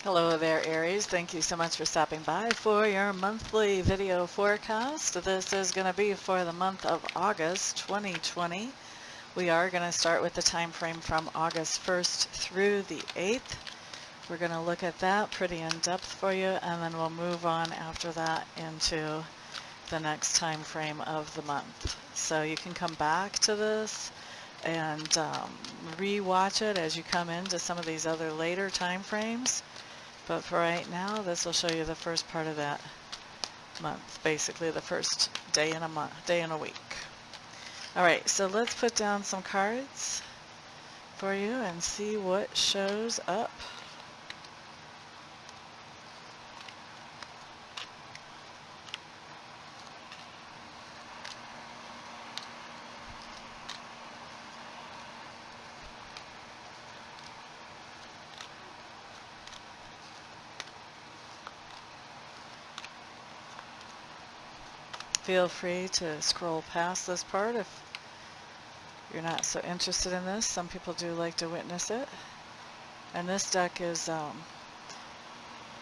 Hello there, Aries. Thank you so much for stopping by for your monthly video forecast. This is going to be for the month of August 2020. We are going to start with the time frame from August 1st through the 8th. We're going to look at that pretty in depth for you, and then we'll move on after that into the next time frame of the month. So you can come back to this and re-watch it as you come into some of these other later time frames. But for right now, this will show you the first part of that month, basically the first day in a week. All right, so let's put down some cards for you and see what shows up. Feel free to scroll past this part if you're not so interested in this. Some people do like to witness it. And this deck is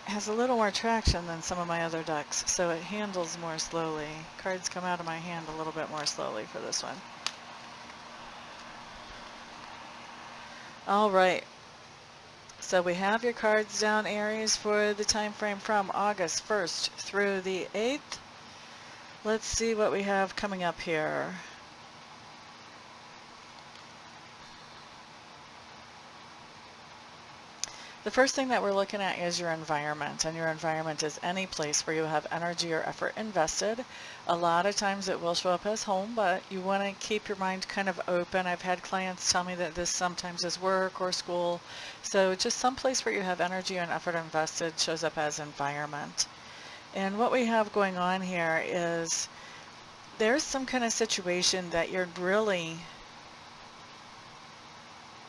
has a little more traction than some of my other decks, so it handles more slowly. Cards come out of my hand a little bit more slowly for this one. All right. So we have your cards down, Aries, for the time frame from August 1st through the 8th. Let's see what we have coming up here. The first thing that we're looking at is your environment, and your environment is any place where you have energy or effort invested. A lot of times it will show up as home, but you want to keep your mind kind of open. I've had clients tell me that this sometimes is work or school, so just some place where you have energy and effort invested shows up as environment. And what we have going on here is there's some kind of situation that you're really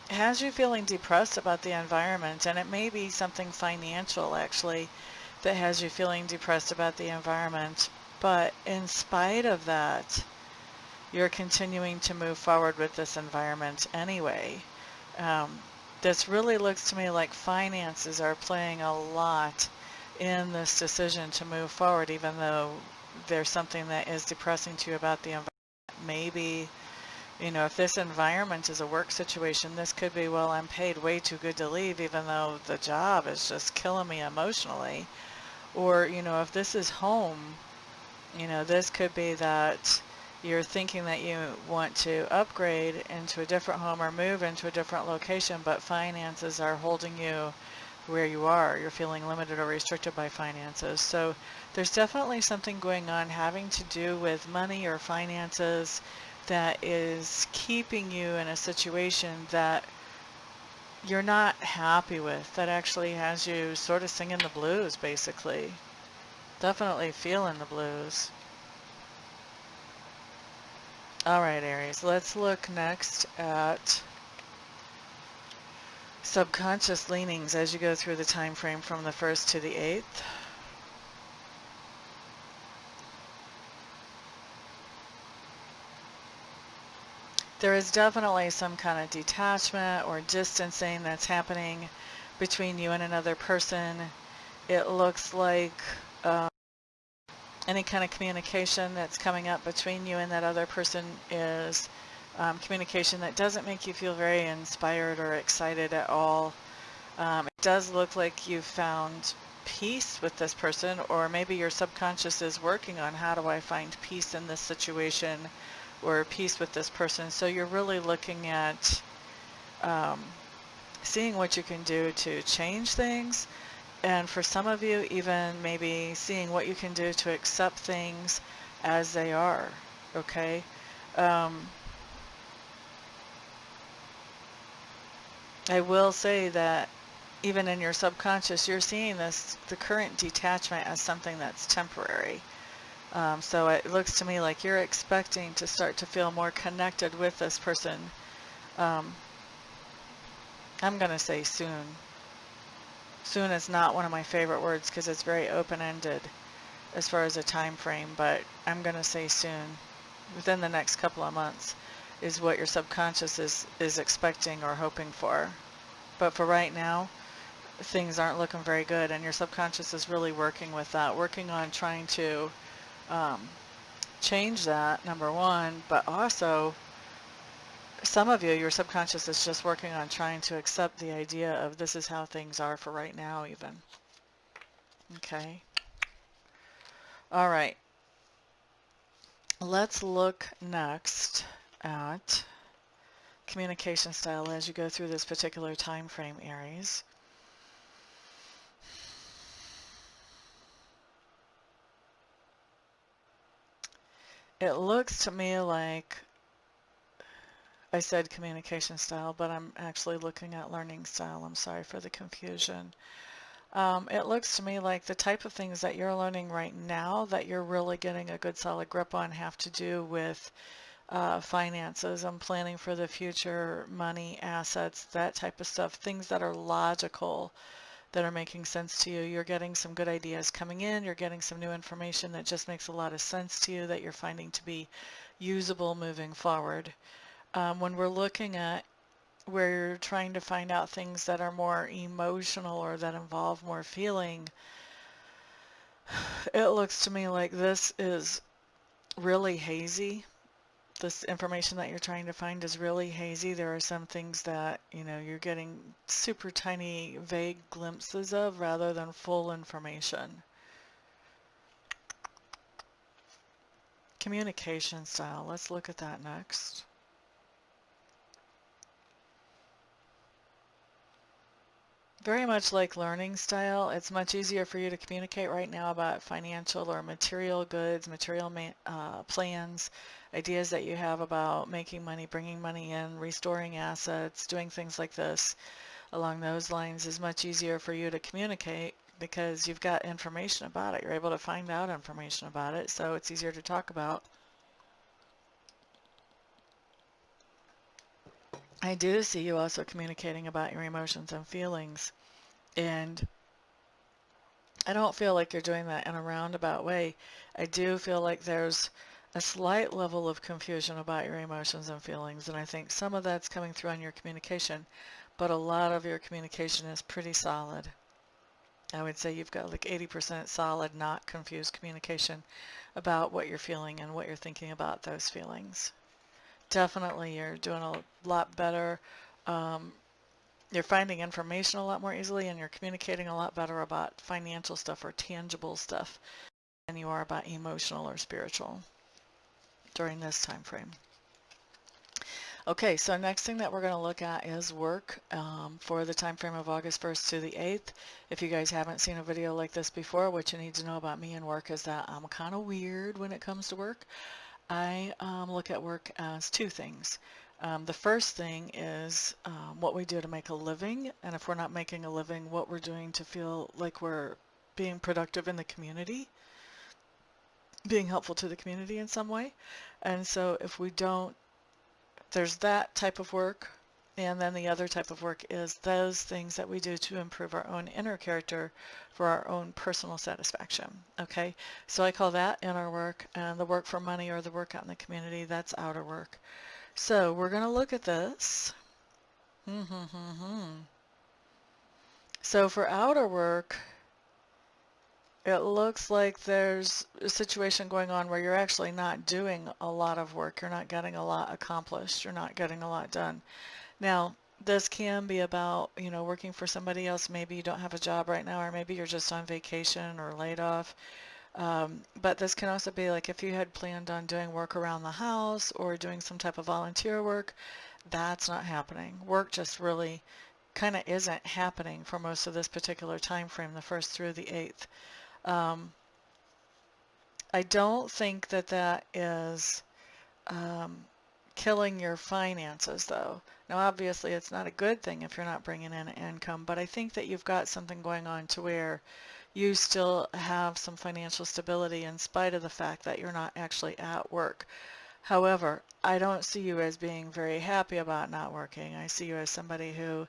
has you feeling depressed about the environment, and it may be something financial actually that has you feeling depressed about the environment, but in spite of that, you're continuing to move forward with this environment anyway. This really looks to me like finances are playing a lot in this decision to move forward, even though there's something that is depressing to you about the environment. Maybe, you know, if this environment is a work situation, this could be, well, I'm paid way too good to leave, even though the job is just killing me emotionally. Or, you know, if this is home, you know, this could be that you're thinking that you want to upgrade into a different home or move into a different location, but finances are holding you where you are. You're feeling limited or restricted by finances. So there's definitely something going on having to do with money or finances that is keeping you in a situation that you're not happy with, that actually has you sort of singing the blues, basically. Definitely feeling the blues. All right, Aries, let's look next at subconscious leanings as you go through the time frame from the 1st to the 8th. There is definitely some kind of detachment or distancing that's happening between you and another person. It looks like any kind of communication that's coming up between you and that other person is communication that doesn't make you feel very inspired or excited at all. It does look like you've found peace with this person, or maybe your subconscious is working on how do I find peace in this situation or peace with this person. So you're really looking at seeing what you can do to change things. And for some of you, even maybe seeing what you can do to accept things as they are, okay? I will say that even in your subconscious, you're seeing the current detachment as something that's temporary. So it looks to me like you're expecting to start to feel more connected with this person. I'm going to say soon. Soon is not one of my favorite words because it's very open-ended as far as a time frame, but I'm going to say soon. Within the next couple of months is what your subconscious is expecting or hoping for. But for right now, things aren't looking very good, and your subconscious is really working with that, working on trying to um, change that, number one, but also some of you, your subconscious is just working on trying to accept the idea of this is how things are for right now even. Okay. All right. Let's look next at communication style as you go through this particular time frame, Aries. It looks to me like I said communication style, but I'm actually looking at learning style. I'm sorry for the confusion. It looks to me like the type of things that you're learning right now that you're really getting a good solid grip on have to do with finances and planning for the future, money, assets, that type of stuff, things that are logical, that are making sense to you. You're getting some good ideas coming in. You're getting some new information that just makes a lot of sense to you that you're finding to be usable moving forward. When we're looking at where you're trying to find out things that are more emotional or that involve more feeling, it looks to me like this is really hazy. This information that you're trying to find is really hazy. There are some things that, you're getting super tiny, vague glimpses of rather than full information. Communication style. Let's look at that next. Very much like learning style, it's much easier for you to communicate right now about financial or material goods, material plans, ideas that you have about making money, bringing money in, restoring assets, doing things like this. Along those lines is much easier for you to communicate because you've got information about it. You're able to find out information about it, so it's easier to talk about. I do see you also communicating about your emotions and feelings, and I don't feel like you're doing that in a roundabout way. I do feel like there's a slight level of confusion about your emotions and feelings, and I think some of that's coming through on your communication, but a lot of your communication is pretty solid. I would say you've got like 80% solid, not confused communication about what you're feeling and what you're thinking about those feelings. Definitely, you're doing a lot better. Um, you're finding information a lot more easily, and you're communicating a lot better about financial stuff or tangible stuff than you are about emotional or spiritual during this time frame. Okay, so next thing that we're going to look at is work for the time frame of August 1st to the 8th. If you guys haven't seen a video like this before, what you need to know about me and work is that I'm kind of weird when it comes to work. I look at work as two things. The first thing is what we do to make a living, and if we're not making a living, what we're doing to feel like we're being productive in the community, being helpful to the community in some way. And so if we don't, there's that type of work, and then the other type of work is those things that we do to improve our own inner character for our own personal satisfaction. Okay, so I call that inner work, and the work for money or the work out in the community, that's outer work. So we're going to look at this. So for outer work, it looks like there's a situation going on where you're actually not doing a lot of work. You're not getting a lot accomplished. You're not getting a lot done. Now, this can be about, working for somebody else. Maybe you don't have a job right now, or maybe you're just on vacation or laid off. But this can also be like if you had planned on doing work around the house or doing some type of volunteer work, that's not happening. Work just really kind of isn't happening for most of this particular time frame, the 1st through the 8th. I don't think that that is killing your finances, though. Now, obviously, it's not a good thing if you're not bringing in income, but I think that you've got something going on to where you still have some financial stability in spite of the fact that you're not actually at work. However, I don't see you as being very happy about not working. I see you as somebody who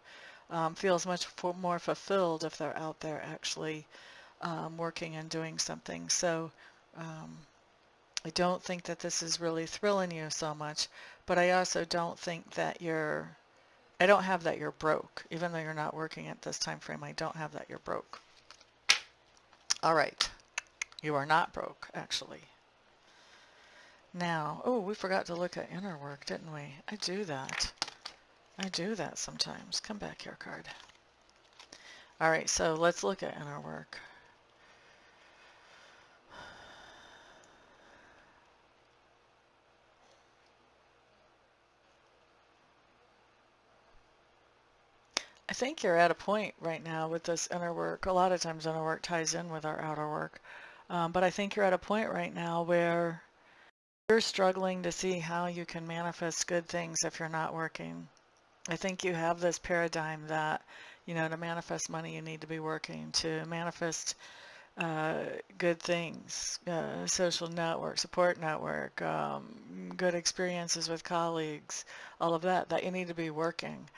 feels much more fulfilled if they're out there actually working and doing something. So I don't think that this is really thrilling you so much, but I also don't think that you're I don't have that you're broke. Even though you're not working at this time frame, I don't have that you're broke. All right. You are not broke, actually. Now, oh, we forgot to look at inner work, didn't we? I do that. I do that sometimes. Come back here, card. All right, so let's look at inner work. I think you're at a point right now with this inner work. A lot of times inner work ties in with our outer work. But I think you're at a point right now where you're struggling to see how you can manifest good things if you're not working. I think you have this paradigm that, to manifest money, you need to be working. To manifest good things, social network, support network, good experiences with colleagues, all of that, that you need to be working.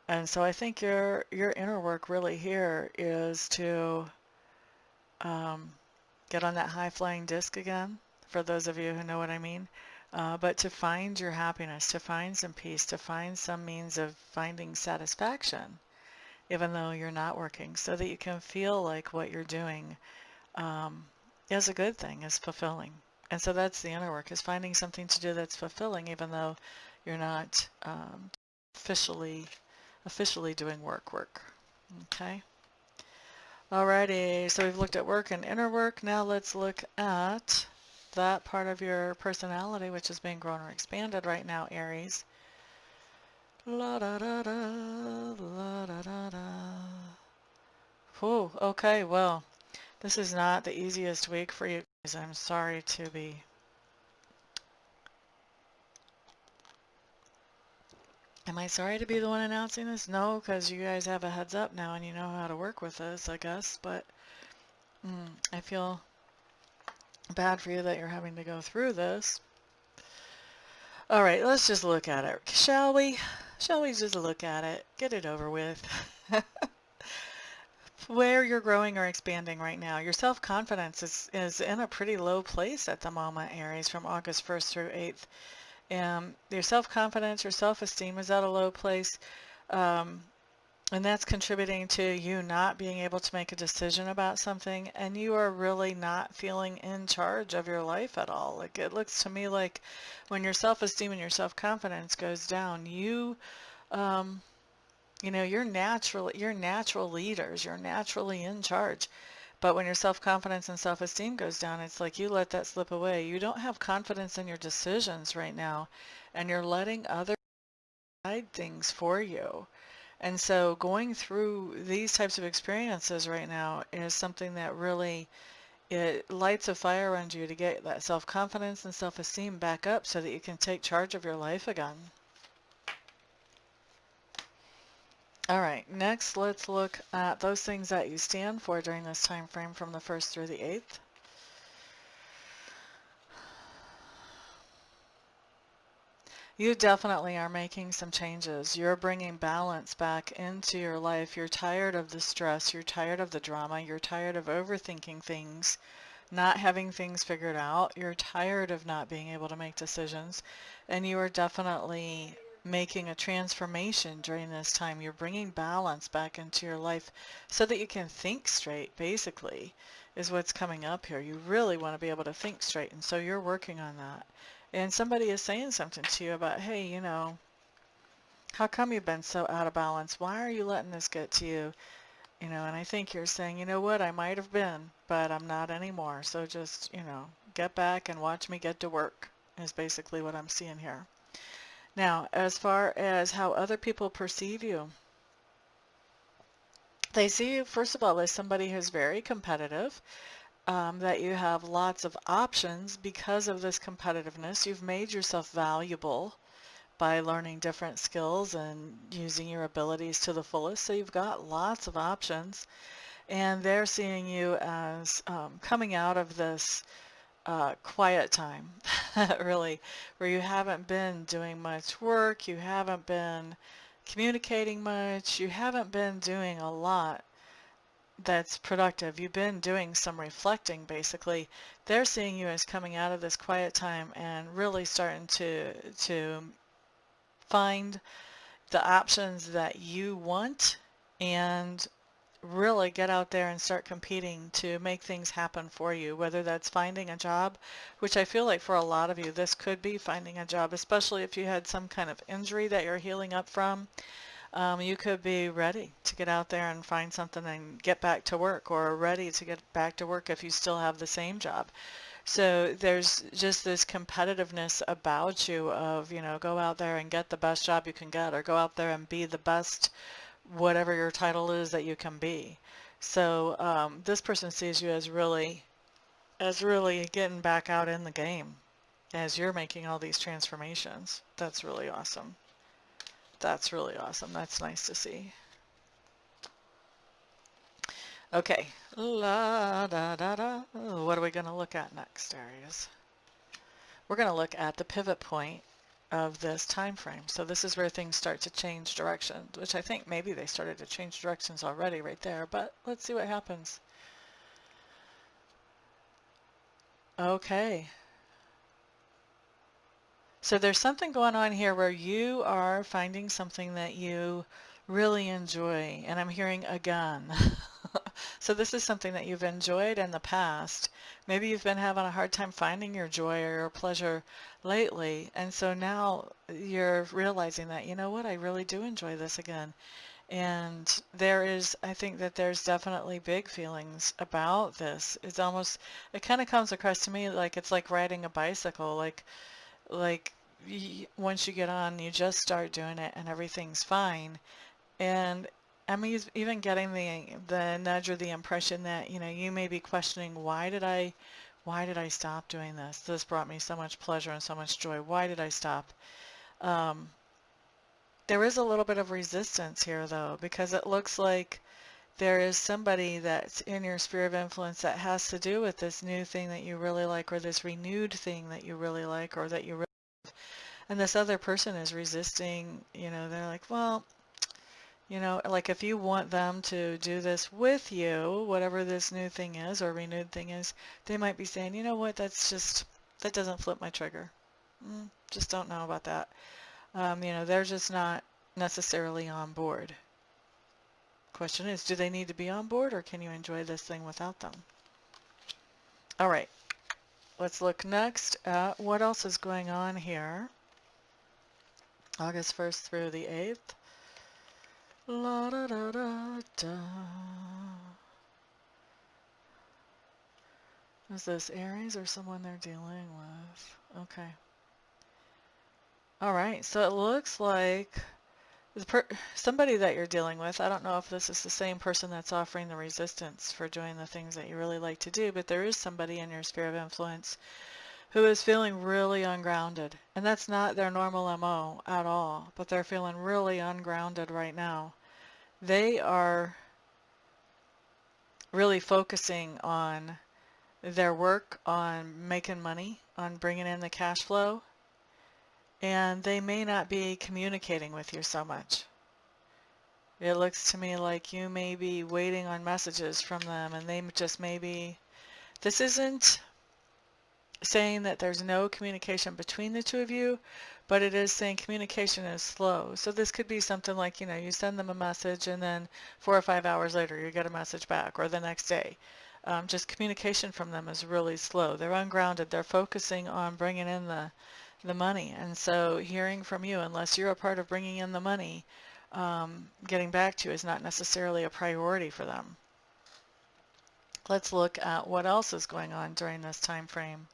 And so I think your inner work really here is to get on that high flying disc again, for those of you who know what I mean. But to find your happiness, to find some peace, to find some means of finding satisfaction, even though you're not working, so that you can feel like what you're doing is a good thing, is fulfilling. And so that's the inner work, is finding something to do that's fulfilling, even though you're not officially doing work. Okay. Alrighty, so we've looked at work and inner work. Now let's look at that part of your personality which is being grown or expanded right now, Aries. La da da da, la da da da. Whew, okay, well, this is not the easiest week for you guys. I'm sorry to be. Am I sorry to be the one announcing this? No, because you guys have a heads up now and you know how to work with this, I guess. But I feel bad for you that you're having to go through this. All right, let's just look at it, shall we? Shall we just look at it? Get it over with. Where you're growing or expanding right now, your self-confidence is in a pretty low place at the moment, Aries, from August 1st through 8th. Your self-confidence, your self-esteem is at a low place. And that's contributing to you not being able to make a decision about something, and you are really not feeling in charge of your life at all. Like, it looks to me like when your self-esteem and your self-confidence goes down, you're natural leaders, you're naturally in charge. But when your self-confidence and self-esteem goes down, it's like you let that slip away. You don't have confidence in your decisions right now, and you're letting others decide things for you. And so going through these types of experiences right now is something that really, it lights a fire under you to get that self-confidence and self-esteem back up so that you can take charge of your life again. All right, next let's look at those things that you stand for during this time frame from the 1st through the 8th. You definitely are making some changes. You're bringing balance back into your life. You're tired of the stress. You're tired of the drama. You're tired of overthinking things, not having things figured out. You're tired of not being able to make decisions. And you are definitely making a transformation during this time. You're bringing balance back into your life so that you can think straight, basically, is what's coming up here. You really want to be able to think straight. And so you're working on that. And somebody is saying something to you about, hey, how come you've been so out of balance? Why are you letting this get to you? And I think you're saying, you know what, I might have been, but I'm not anymore. So just, get back and watch me get to work is basically what I'm seeing here. Now, as far as how other people perceive you, they see you, first of all, as somebody who's very competitive. That you have lots of options because of this competitiveness. You've made yourself valuable by learning different skills and using your abilities to the fullest. So you've got lots of options, and they're seeing you as coming out of this quiet time, really, where you haven't been doing much work, you haven't been communicating much, you haven't been doing a lot that's productive. You've been doing some reflecting, basically. They're seeing you as coming out of this quiet time and really starting to find the options that you want and really get out there and start competing to make things happen for you, whether that's finding a job, which I feel like for a lot of you, this could be finding a job, especially if you had some kind of injury that you're healing up from. You could be ready to get out there and find something and get back to work, or ready to get back to work if you still have the same job. So there's just this competitiveness about you of, go out there and get the best job you can get, or go out there and be the best whatever your title is that you can be. So this person sees you as really getting back out in the game as you're making all these transformations. That's really awesome. That's really awesome. That's nice to see. Okay. La da da da. What are we going to look at next, Aries? We're going to look at the pivot point of this time frame. So this is where things start to change direction, which I think maybe they started to change directions already right there, but let's see what happens. Okay. So there's something going on here where you are finding something that you really enjoy, and I'm hearing again. So this is something that you've enjoyed in the past. Maybe you've been having a hard time finding your joy or your pleasure lately, and so now you're realizing that, you know what, I really do enjoy this again. And I think that there's definitely big feelings about this. It kind of comes across to me like it's like riding a bicycle, like once you get on, you just start doing it and everything's fine. And I'm even getting the nudge or the impression that, you may be questioning, why did I stop doing this? This brought me so much pleasure and so much joy. Why did I stop? There is a little bit of resistance here, though, because it looks like there is somebody that's in your sphere of influence that has to do with this new thing that you really like, or this renewed thing that you really like, or that you really, and this other person is resisting. They're like, well, like if you want them to do this with you, whatever this new thing is or renewed thing is, they might be saying, you know what, that doesn't flip my trigger. Just don't know about that. They're just not necessarily on board. Question is, do they need to be on board, or can you enjoy this thing without them? All right, let's look next at what else is going on here. August 1st through the 8th. La da da da da. Is this Aries or someone they're dealing with? Okay. All right, so it looks like somebody that you're dealing with. I don't know if this is the same person that's offering the resistance for doing the things that you really like to do, but there is somebody in your sphere of influence who is feeling really ungrounded. And that's not their normal MO at all, but they're feeling really ungrounded right now. They are really focusing on their work, on making money, on bringing in the cash flow, and they may not be communicating with you so much. It looks to me like you may be waiting on messages from them, and they just may be. This isn't saying that there's no communication between the two of you, but it is saying communication is slow. So this could be something like, you send them a message and then 4 or 5 hours later you get a message back, or the next day. Just communication from them is really slow. They're ungrounded. They're focusing on bringing in the money. And so hearing from you, unless you're a part of bringing in the money, getting back to you is not necessarily a priority for them. Let's look at what else is going on during this time frame.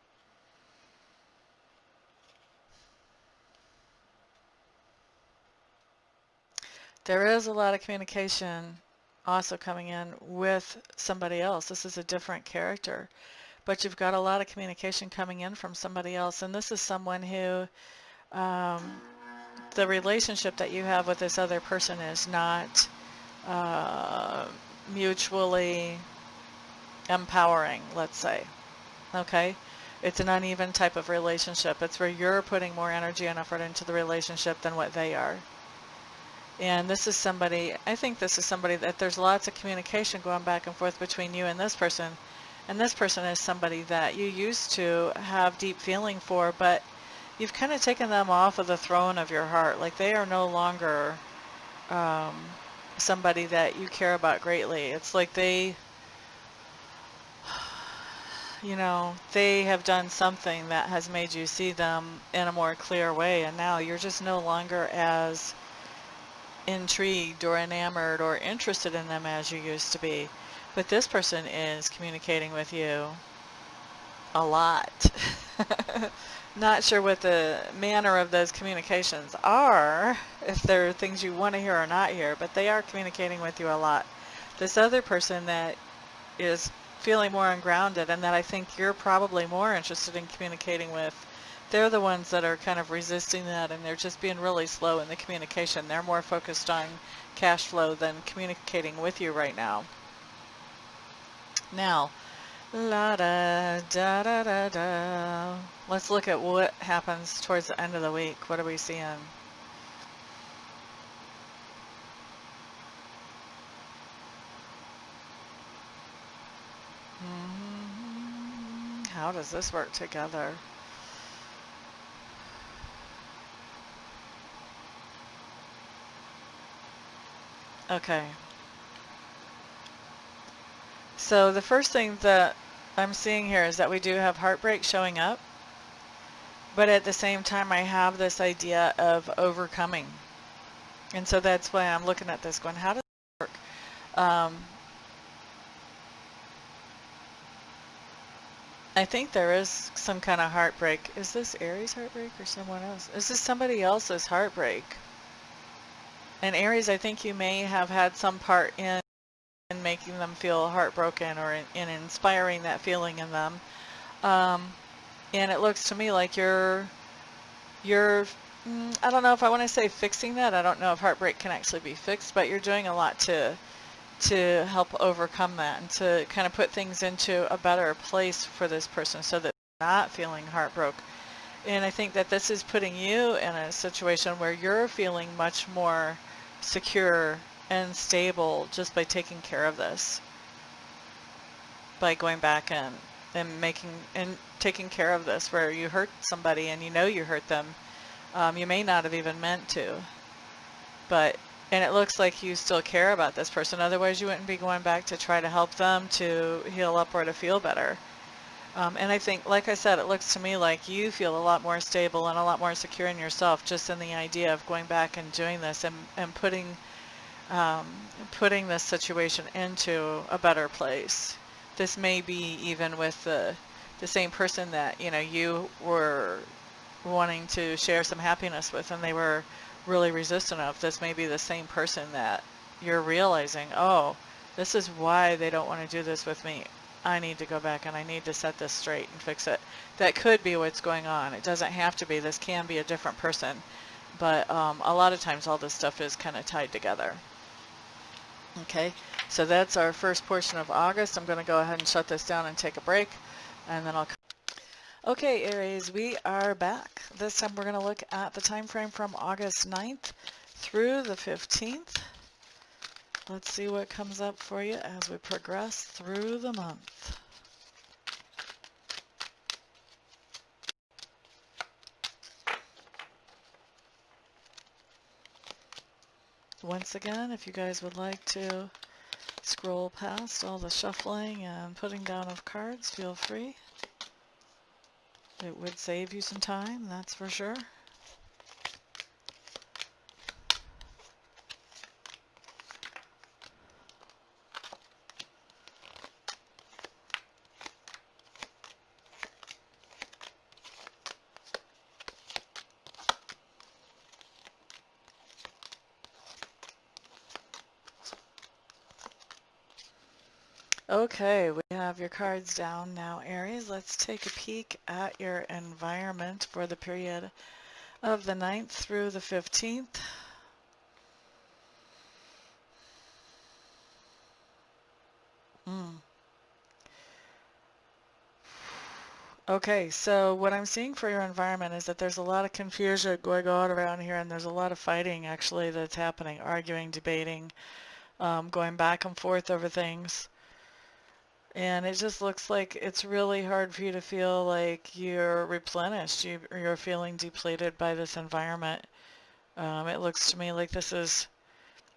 There is a lot of communication also coming in with somebody else. This is a different character, but you've got a lot of communication coming in from somebody else, and this is someone who the relationship that you have with this other person is not mutually empowering, let's say. Okay? It's an uneven type of relationship. It's where you're putting more energy and effort into the relationship than what they are. And this is somebody, I think this is somebody that there's lots of communication going back and forth between you and this person. And this person is somebody that you used to have deep feeling for, but you've kind of taken them off of the throne of your heart. Like they are no longer um, somebody that you care about greatly. It's like they, you know, they have done something that has made you see them in a more clear way, and now you're just no longer as intrigued or enamored or interested in them as you used to be. But this person is communicating with you a lot. Not sure what the manner of those communications are, if they're things you want to hear or not hear, but they are communicating with you a lot. This other person that is feeling more ungrounded and that I think you're probably more interested in communicating with, they're the ones that are kind of resisting that, and they're just being really slow in the communication. They're more focused on cash flow than communicating with you right now. Now, la da da da da da. Let's look at what happens towards the end of the week. What are we seeing? How does this work together? Okay. So the first thing that I'm seeing here is that we do have heartbreak showing up, but at the same time I have this idea of overcoming. And so that's why I'm looking at this going, how does it work? I think there is some kind of heartbreak. Is this Aries heartbreak or someone else? Is this somebody else's heartbreak? And Aries, I think you may have had some part in making them feel heartbroken or in inspiring that feeling in them. And it looks to me like you're I don't know if I want to say fixing that. I don't know if heartbreak can actually be fixed, but you're doing a lot to help overcome that and to kind of put things into a better place for this person so that they're not feeling heartbroken. And I think that this is putting you in a situation where you're feeling much more secure and stable just by taking care of this, by going back and making and taking care of this, where you hurt somebody and you know you hurt them. You may not have even meant to, but and it looks like you still care about this person. Otherwise, you wouldn't be going back to try to help them to heal up or to feel better. And I think, like I said, it looks to me like you feel a lot more stable and a lot more secure in yourself just in the idea of going back and doing this and putting this situation into a better place. This may be even with the same person that, you know, you were wanting to share some happiness with and they were really resistant of. This may be the same person that you're realizing, oh, this is why they don't want to do this with me. I need to go back and I need to set this straight and fix it. That could be what's going on. It doesn't have to be. This can be a different person. But a lot of times all this stuff is kind of tied together. Okay, so that's our first portion of August. I'm going to go ahead and shut this down and take a break, and then I'll come. Okay, Aries, we are back. This time we're going to look at the time frame from August 9th through the 15th. Let's see what comes up for you as we progress through the month. Once again, if you guys would like to scroll past all the shuffling and putting down of cards, feel free. It would save you some time, that's for sure. Okay, we have your cards down now, Aries. Let's take a peek at your environment for the period of the 9th through the 15th. Okay, so what I'm seeing for your environment is that there's a lot of confusion going on around here, and there's a lot of fighting actually that's happening, arguing, debating, going back and forth over things. And it just looks like it's really hard for you to feel like you're replenished. You're feeling depleted by this environment. It looks to me like this is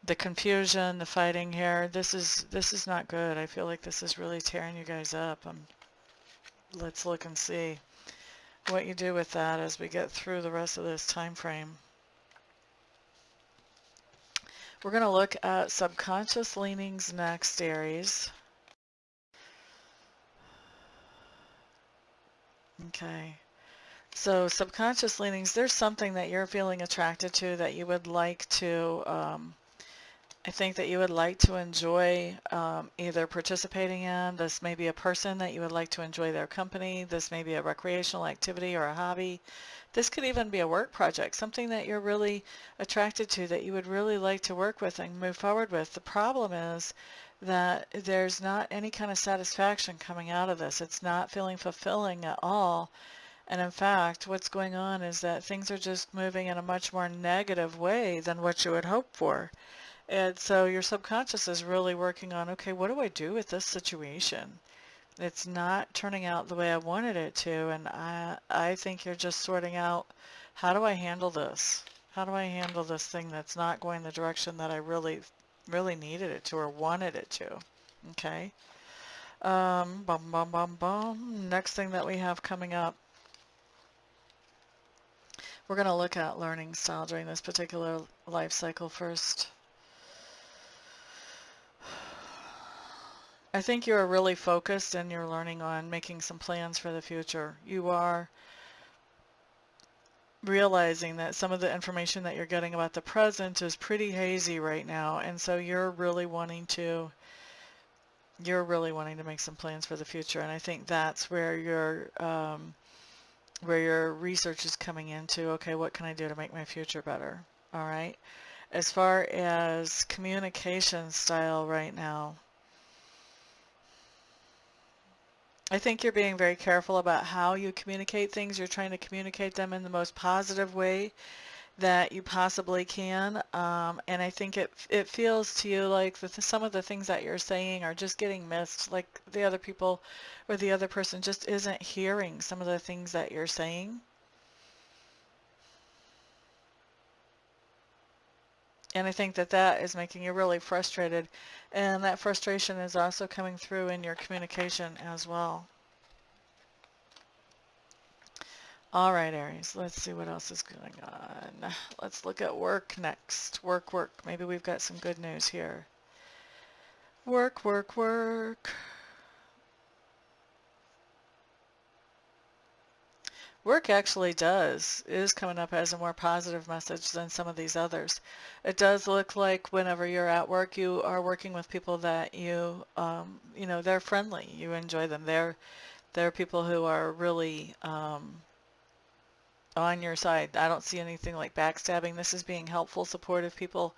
The confusion, the fighting here, this is not good. I feel like this is really tearing you guys up. Let's look and see what you do with that as we get through the rest of this time frame. We're going to look at subconscious leanings next, Aries. Okay. So subconscious leanings, there's something that you're feeling attracted to that you would like to, I think that you would like to enjoy either participating in. This may be a person that you would like to enjoy their company. This may be a recreational activity or a hobby. This could even be a work project, something that you're really attracted to, that you would really like to work with and move forward with. The problem is that there's not any kind of satisfaction coming out of this. It's not feeling fulfilling at all. And in fact, what's going on is that things are just moving in a much more negative way than what you would hope for. And so your subconscious is really working on, okay, what do I do with this situation? It's not turning out the way I wanted it to, and I think you're just sorting out, how do I handle this? How do I handle this thing that's not going the direction that I really needed it to or wanted it to? Okay. Bum, bum, bum, bum. Next thing that we have coming up, we're going to look at learning style during this particular life cycle first. I think you are really focused and you're learning on making some plans for the future. You are realizing that some of the information that you're getting about the present is pretty hazy right now, and so you're really wanting to make some plans for the future. And I think that's where your research is coming into. Okay, what can I do to make my future better? All right. As far as communication style right now, I think you're being very careful about how you communicate things. You're trying to communicate them in the most positive way that you possibly can. And I think it feels to you like some of the things that you're saying are just getting missed, like the other people or the other person just isn't hearing some of the things that you're saying. And I think that that is making you really frustrated. And that frustration is also coming through in your communication as well. All right, Aries, let's see what else is going on. Let's look at work next. Work. Maybe we've got some good news here. Work. Work actually is coming up as a more positive message than some of these others. It does look like whenever you're at work, you are working with people that they're friendly. You enjoy them. They're people who are really on your side. I don't see anything like backstabbing. This is being helpful, supportive people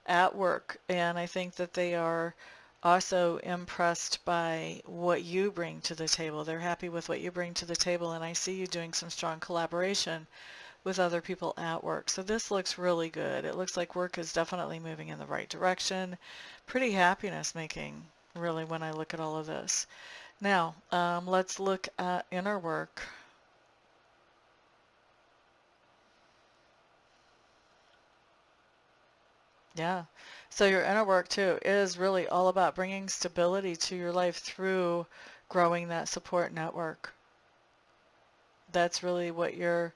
at work, and I think that they are also impressed by what you bring to the table. They're happy with what you bring to the table, and I see you doing some strong collaboration with other people at work. So this looks really good. It looks like work is definitely moving in the right direction. Pretty happiness making, really, when I look at all of this. Now, let's look at inner work. Yeah. So your inner work too is really all about bringing stability to your life through growing that support network. That's really where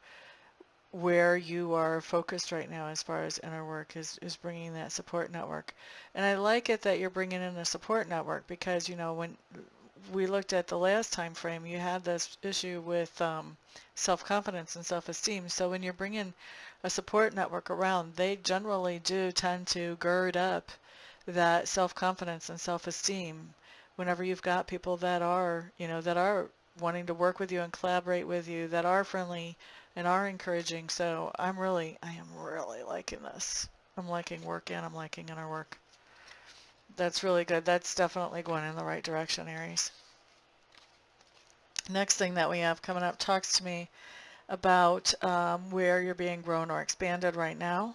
you are focused right now as far as inner work is bringing that support network. And I like it that you're bringing in a support network because, when we looked at the last time frame, you had this issue with self-confidence and self-esteem. So when you're bringing a support network around, they generally do tend to gird up that self-confidence and self-esteem whenever you've got people that are wanting to work with you and collaborate with you, that are friendly and are encouraging. So I am really liking this. I'm liking work and I'm liking inner work. That's really good. That's definitely going in the right direction, Aries. Next thing that we have coming up talks to me about where you're being grown or expanded right now.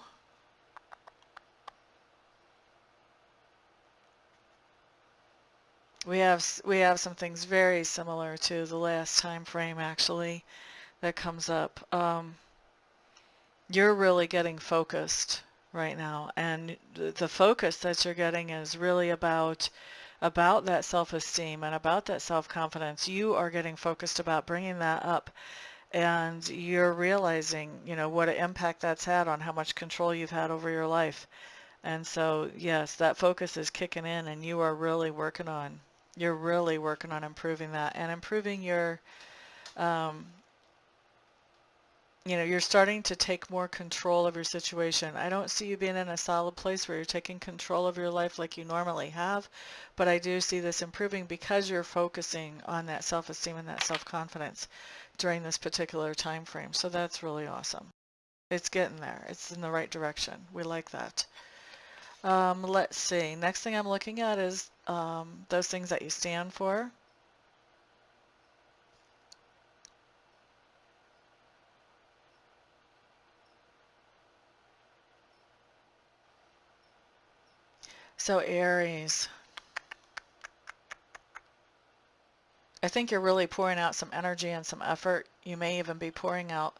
We have some things very similar to the last time frame actually that comes up. You're really getting focused. right now. And the focus that you're getting is really about that self-esteem and about that self-confidence. You are getting focused about bringing that up, and you're realizing, what an impact that's had on how much control you've had over your life. And so, yes, that focus is kicking in, and you're really working on improving that and improving your, um, you're starting to take more control of your situation. I don't see you being in a solid place where you're taking control of your life like you normally have, but I do see this improving because you're focusing on that self-esteem and that self-confidence during this particular time frame. So that's really awesome. It's getting there. It's in the right direction. We like that. Let's see. Next thing I'm looking at is those things that you stand for. So Aries, I think you're really pouring out some energy and some effort. You may even be pouring out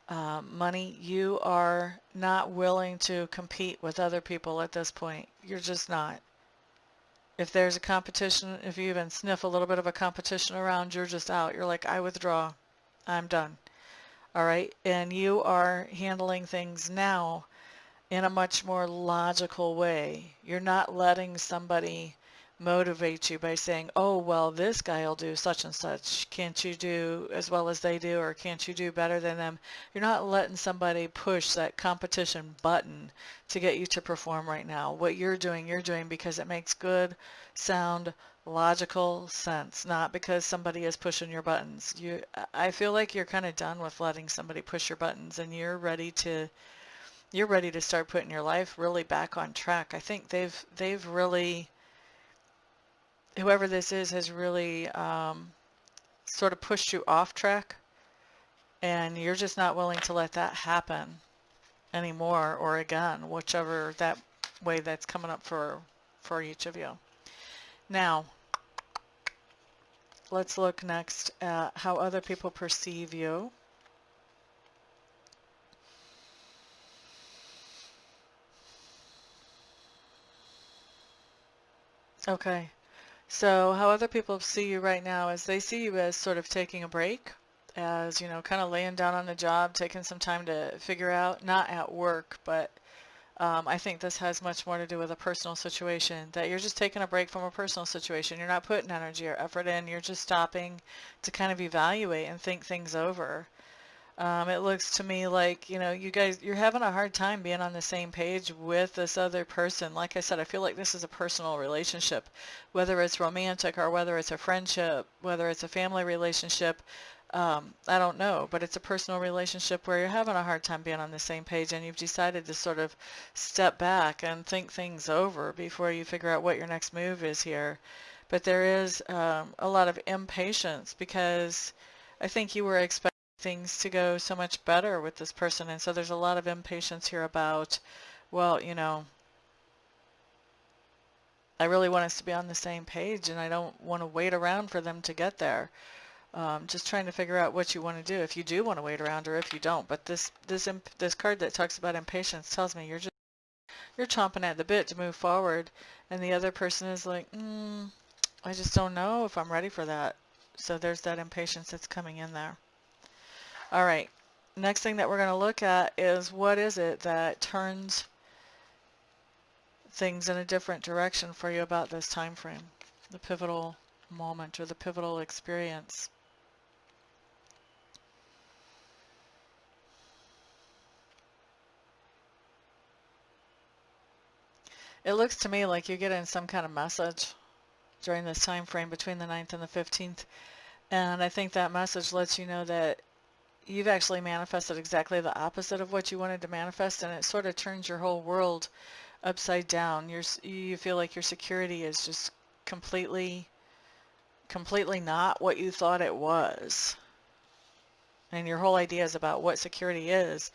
money. You are not willing to compete with other people at this point. You're just not. If there's a competition, if you even sniff a little bit of a competition around, you're just out. You're like, I withdraw. I'm done. All right. And you are handling things now in a much more logical way. You're not letting somebody motivate you by saying, oh, well, this guy will do such and such. Can't you do as well as they do, or can't you do better than them? You're not letting somebody push that competition button to get you to perform right now. What you're doing because it makes good, sound, logical sense, not because somebody is pushing your buttons. I feel like you're kind of done with letting somebody push your buttons, and you're ready to start putting your life really back on track. I think they've really, whoever this is, has really sort of pushed you off track, and you're just not willing to let that happen anymore or again, whichever that way that's coming up for each of you. Now, let's look next at how other people perceive you. Okay. So how other people see you right now is they see you as sort of taking a break, as, kind of laying down on the job, taking some time to figure out, not at work, but I think this has much more to do with a personal situation, that you're just taking a break from a personal situation. You're not putting energy or effort in. You're just stopping to kind of evaluate and think things over. It looks to me like, you guys, you're having a hard time being on the same page with this other person. Like I said, I feel like this is a personal relationship, whether it's romantic or whether it's a friendship, whether it's a family relationship. I don't know, but it's a personal relationship where you're having a hard time being on the same page, and you've decided to sort of step back and think things over before you figure out what your next move is here. But there is a lot of impatience because I think you were expecting things to go so much better with this person. And so there's a lot of impatience here about, well, I really want us to be on the same page, and I don't want to wait around for them to get there. Just trying to figure out what you want to do, if you do want to wait around or if you don't. But this card that talks about impatience tells me you're chomping at the bit to move forward, and the other person is like, I just don't know if I'm ready for that. So there's that impatience that's coming in there. All right. Next thing that we're going to look at is, what is it that turns things in a different direction for you about this time frame, the pivotal moment or the pivotal experience. It looks to me like you're getting some kind of message during this time frame between the 9th and the 15th, and I think that message lets you know that you've actually manifested exactly the opposite of what you wanted to manifest, and it sort of turns your whole world upside down. You feel like your security is just completely not what you thought it was. And your whole ideas about what security is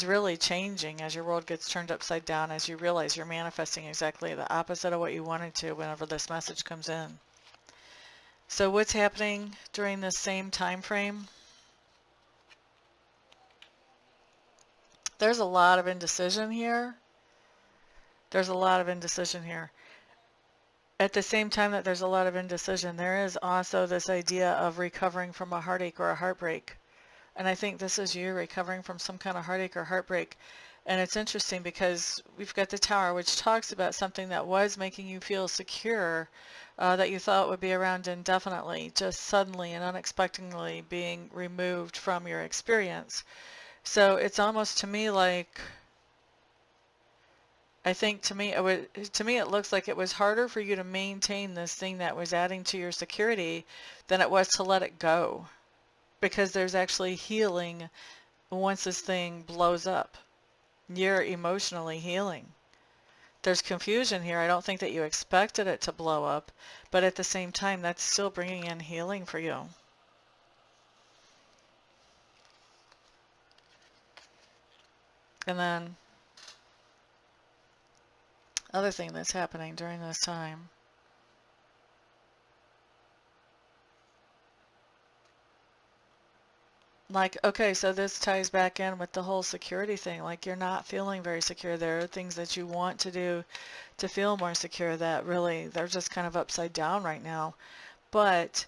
really changing as your world gets turned upside down, as you realize you're manifesting exactly the opposite of what you wanted to whenever this message comes in. So what's happening during this same time frame? There's a lot of indecision here. There's a lot of indecision here. At the same time that there's a lot of indecision, there is also this idea of recovering from a heartache or a heartbreak. And I think this is you recovering from some kind of heartache or heartbreak. And it's interesting because we've got the Tower, which talks about something that was making you feel secure, that you thought would be around indefinitely, just suddenly and unexpectedly being removed from your experience. So it's almost to me like, I think to me it looks like it was harder for you to maintain this thing that was adding to your security than it was to let it go, because there's actually healing once this thing blows up. You're emotionally healing. There's confusion here. I don't think that you expected it to blow up, but at the same time, that's still bringing in healing for you. And then, other thing that's happening during this time. Like, okay, so this ties back in with the whole security thing. Like, you're not feeling very secure. There are things that you want to do to feel more secure that really, they're just kind of upside down right now. But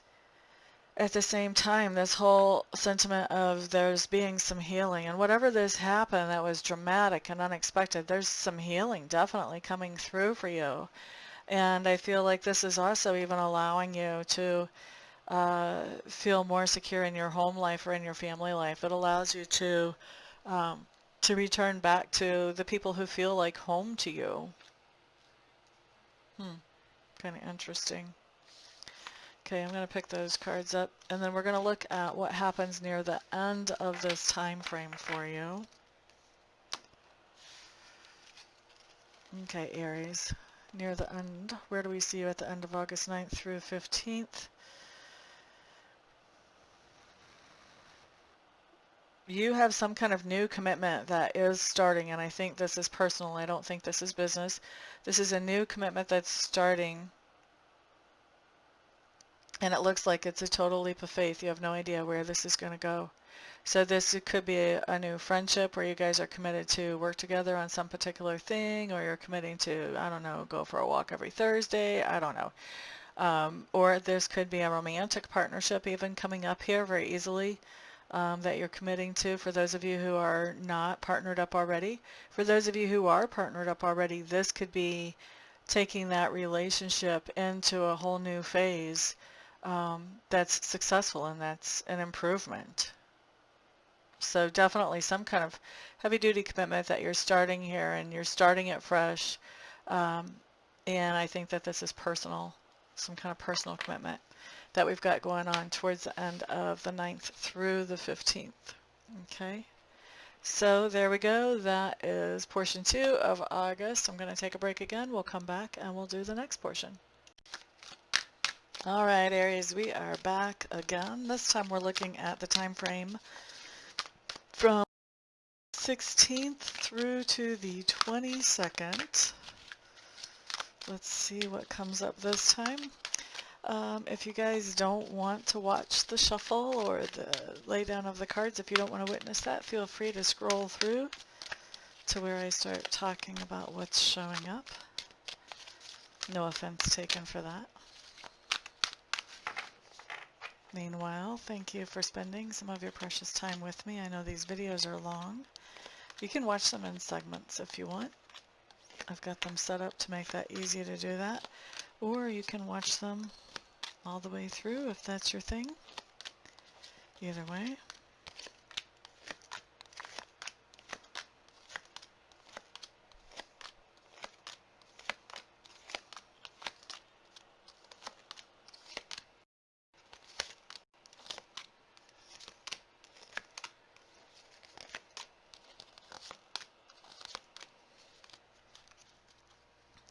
at the same time, this whole sentiment of there's being some healing, and whatever this happened that was dramatic and unexpected, there's some healing definitely coming through for you. And I feel like this is also even allowing you to feel more secure in your home life or in your family life. It allows you to return back to the people who feel like home to you. Kind of interesting. Okay, I'm going to pick those cards up, and then we're going to look at what happens near the end of this time frame for you. Okay, Aries, near the end. Where do we see you at the end of August 9th through 15th? You have some kind of new commitment that is starting, and I think this is personal. I don't think this is business. This is a new commitment that's starting, and it looks like it's a total leap of faith. You have no idea where this is going to go. So this could be a new friendship where you guys are committed to work together on some particular thing, or you're committing to, I don't know, go for a walk every Thursday. I don't know. Or this could be a romantic partnership even coming up here very easily. That you're committing to, for those of you who are not partnered up already. For those of you who are partnered up already, this could be taking that relationship into a whole new phase that's successful, and that's an improvement. So definitely some kind of heavy-duty commitment that you're starting here, and you're starting it fresh. And I think that this is personal, some kind of personal commitment that we've got going on towards the end of the 9th through the 15th. Okay, so there we go. That is portion 2 of August. I'm going to take a break again. We'll come back and we'll do the next portion. All right, Aries, we are back again. This time we're looking at the time frame from 16th through to the 22nd. Let's see what comes up this time. If you guys don't want to watch the shuffle or the laydown of the cards, if you don't want to witness that, feel free to scroll through to where I start talking about what's showing up. No offense taken for that. Meanwhile, thank you for spending some of your precious time with me. I know these videos are long. You can watch them in segments if you want. I've got them set up to make that easy to do that. Or you can watch them all the way through if that's your thing. Either way.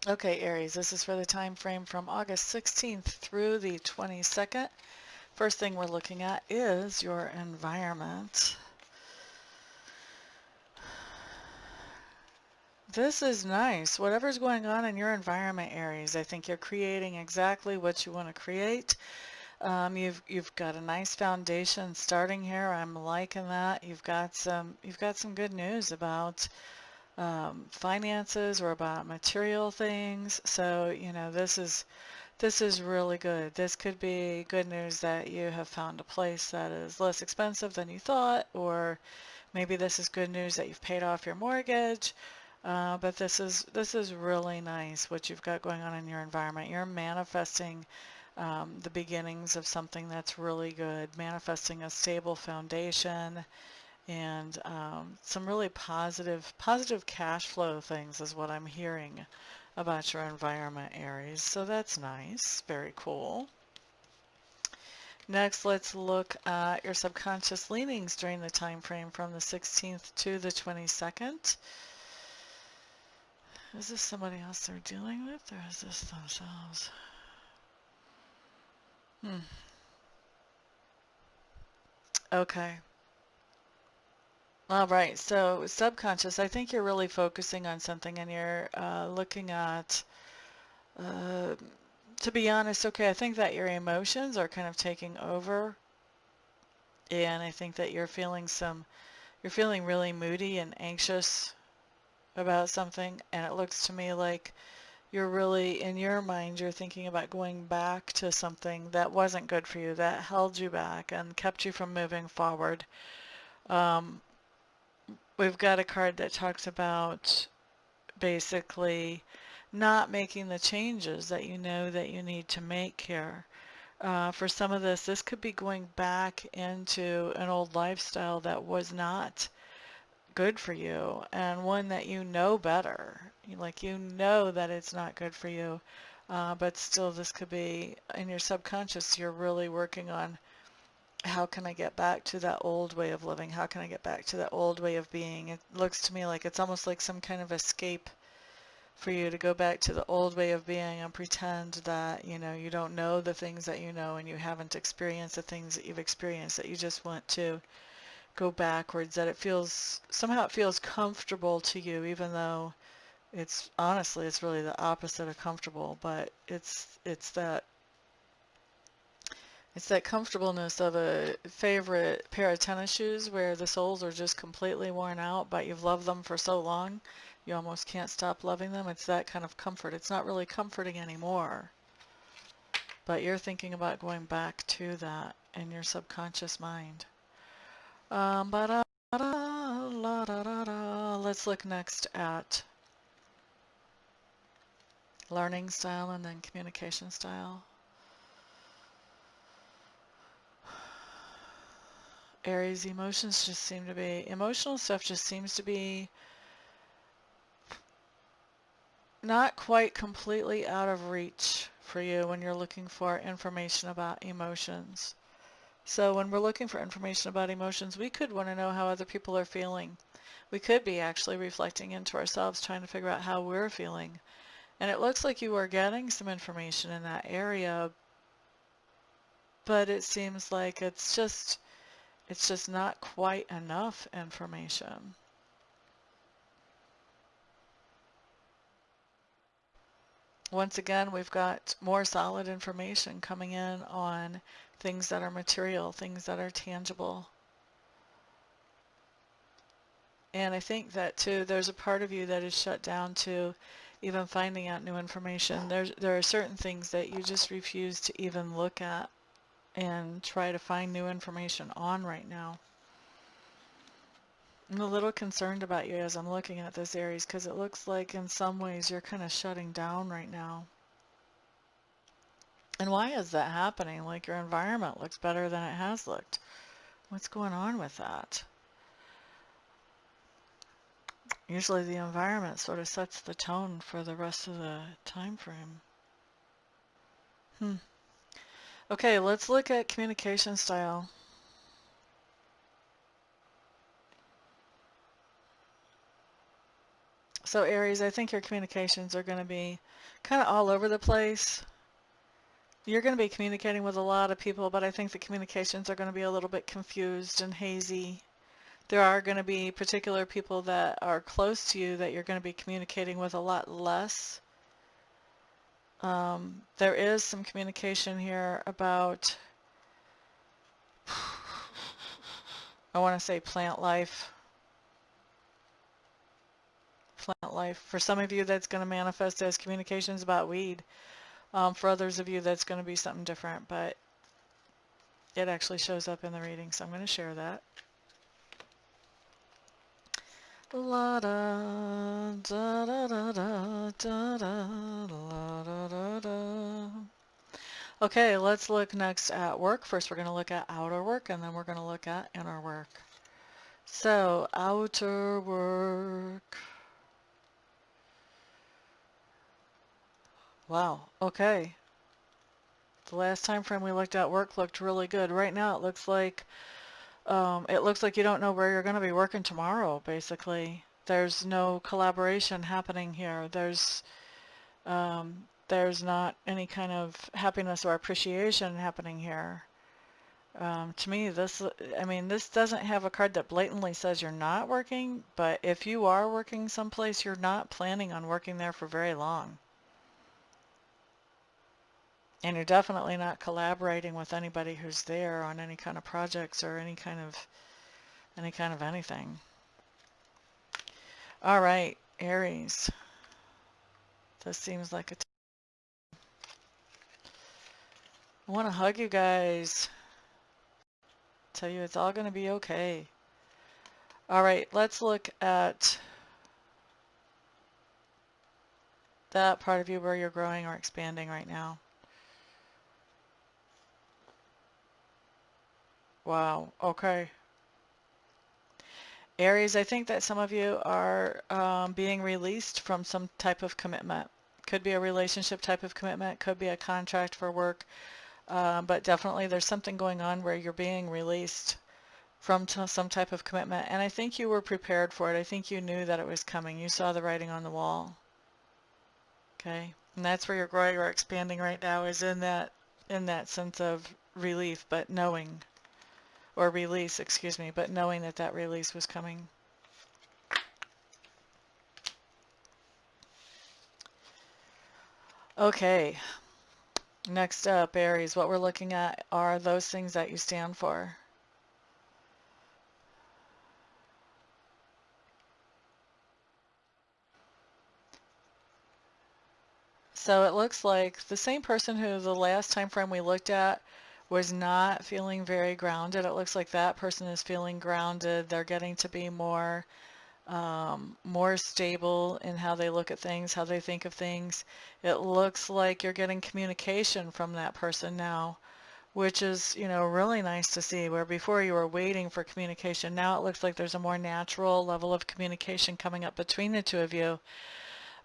Okay, Aries, this is for the time frame from August 16th through the 22nd. First thing we're looking at is your environment. This is nice. Whatever's going on in your environment, Aries, I think you're creating exactly what you want to create. You've got a nice foundation starting here. I'm liking that. You've got some good news about finances or about material things. So, this is really good. This could be good news that you have found a place that is less expensive than you thought, or maybe this is good news that you've paid off your mortgage. But this is really nice what you've got going on in your environment. You're manifesting the beginnings of something that's really good, manifesting a stable foundation and some really positive cash flow things is what I'm hearing about your environment, Aries. So that's nice. Very cool. Next, let's look at your subconscious leanings during the time frame from the 16th to the 22nd. Is this somebody else they're dealing with, or is this themselves? Okay. All right. So subconscious, I think you're really focusing on something and you're looking at, uh, to be honest, okay, I think that your emotions are kind of taking over. And I think that you're feeling really moody and anxious about something. And it looks to me like you're really, in your mind, you're thinking about going back to something that wasn't good for you, that held you back and kept you from moving forward. Um, we've got a card that talks about basically not making the changes that you know that you need to make here. For some of this could be going back into an old lifestyle that was not good for you and one that you know better. Like you know that it's not good for you, but still this could be in your subconscious. You're really working on how can I get back to that old way of living? How can I get back to that old way of being? It looks to me like it's almost like some kind of escape for you to go back to the old way of being and pretend that, you don't know the things that you know and you haven't experienced the things that you've experienced, that you just want to go backwards, that somehow it feels comfortable to you, even though it's honestly, it's really the opposite of comfortable, but it's that comfortableness of a favorite pair of tennis shoes where the soles are just completely worn out, but you've loved them for so long, you almost can't stop loving them. It's that kind of comfort. It's not really comforting anymore, but you're thinking about going back to that in your subconscious mind. Let's look next at learning style and then communication style. Aries, emotional stuff just seems to be not quite completely out of reach for you when you're looking for information about emotions. So when we're looking for information about emotions, we could want to know how other people are feeling. We could be actually reflecting into ourselves, trying to figure out how we're feeling. And it looks like you are getting some information in that area, but it seems like it's just not quite enough information. Once again, we've got more solid information coming in on things that are material, things that are tangible. And I think that too, there's a part of you that is shut down to even finding out new information. There are certain things that you just refuse to even look at and try to find new information on right now. I'm a little concerned about you as I'm looking at this, Aries, because it looks like in some ways you're kind of shutting down right now. And why is that happening? Like your environment looks better than it has looked. What's going on with that? Usually the environment sort of sets the tone for the rest of the time frame. Okay, let's look at communication style. So Aries, I think your communications are going to be kind of all over the place. You're going to be communicating with a lot of people, but I think the communications are going to be a little bit confused and hazy. There are going to be particular people that are close to you that you're going to be communicating with a lot less. There is some communication here about, I want to say plant life. plant life. For some of you, that's going to manifest as communications about weed. For others of you, that's going to be something different, but it actually shows up in the reading, so I'm going to share that. La da da da da da da da da da da. Okay, let's look next at work. First, we're going to look at outer work, and then we're going to look at inner work. So, outer work. Wow, okay. The last time frame we looked at work looked really good. Right now, it looks like you don't know where you're going to be working tomorrow, basically. There's no collaboration happening here. There's not any kind of happiness or appreciation happening here. To me, this doesn't have a card that blatantly says you're not working, but if you are working someplace, you're not planning on working there for very long. And you're definitely not collaborating with anybody who's there on any kind of projects or any kind of anything. All right, Aries. This seems like I want to hug you guys. Tell you it's all going to be okay. All right, let's look at that part of you where you're growing or expanding right now. Wow, okay. Aries, I think that some of you are being released from some type of commitment. Could be a relationship type of commitment, could be a contract for work, but definitely there's something going on where you're being released from some type of commitment. And I think you were prepared for it. I think you knew that it was coming. You saw the writing on the wall. Okay, and that's where you're growing or expanding right now, is in that sense of relief, but knowing, or release, excuse me, but knowing that that release was coming. Okay, next up, Aries, what we're looking at are those things that you stand for. So it looks like the same person who the last time frame we looked at was not feeling very grounded. It looks like that person is feeling grounded. They're getting to be more stable in how they look at things, how they think of things. It looks like you're getting communication from that person now, which is, really nice to see, where before you were waiting for communication. Now it looks like there's a more natural level of communication coming up between the two of you.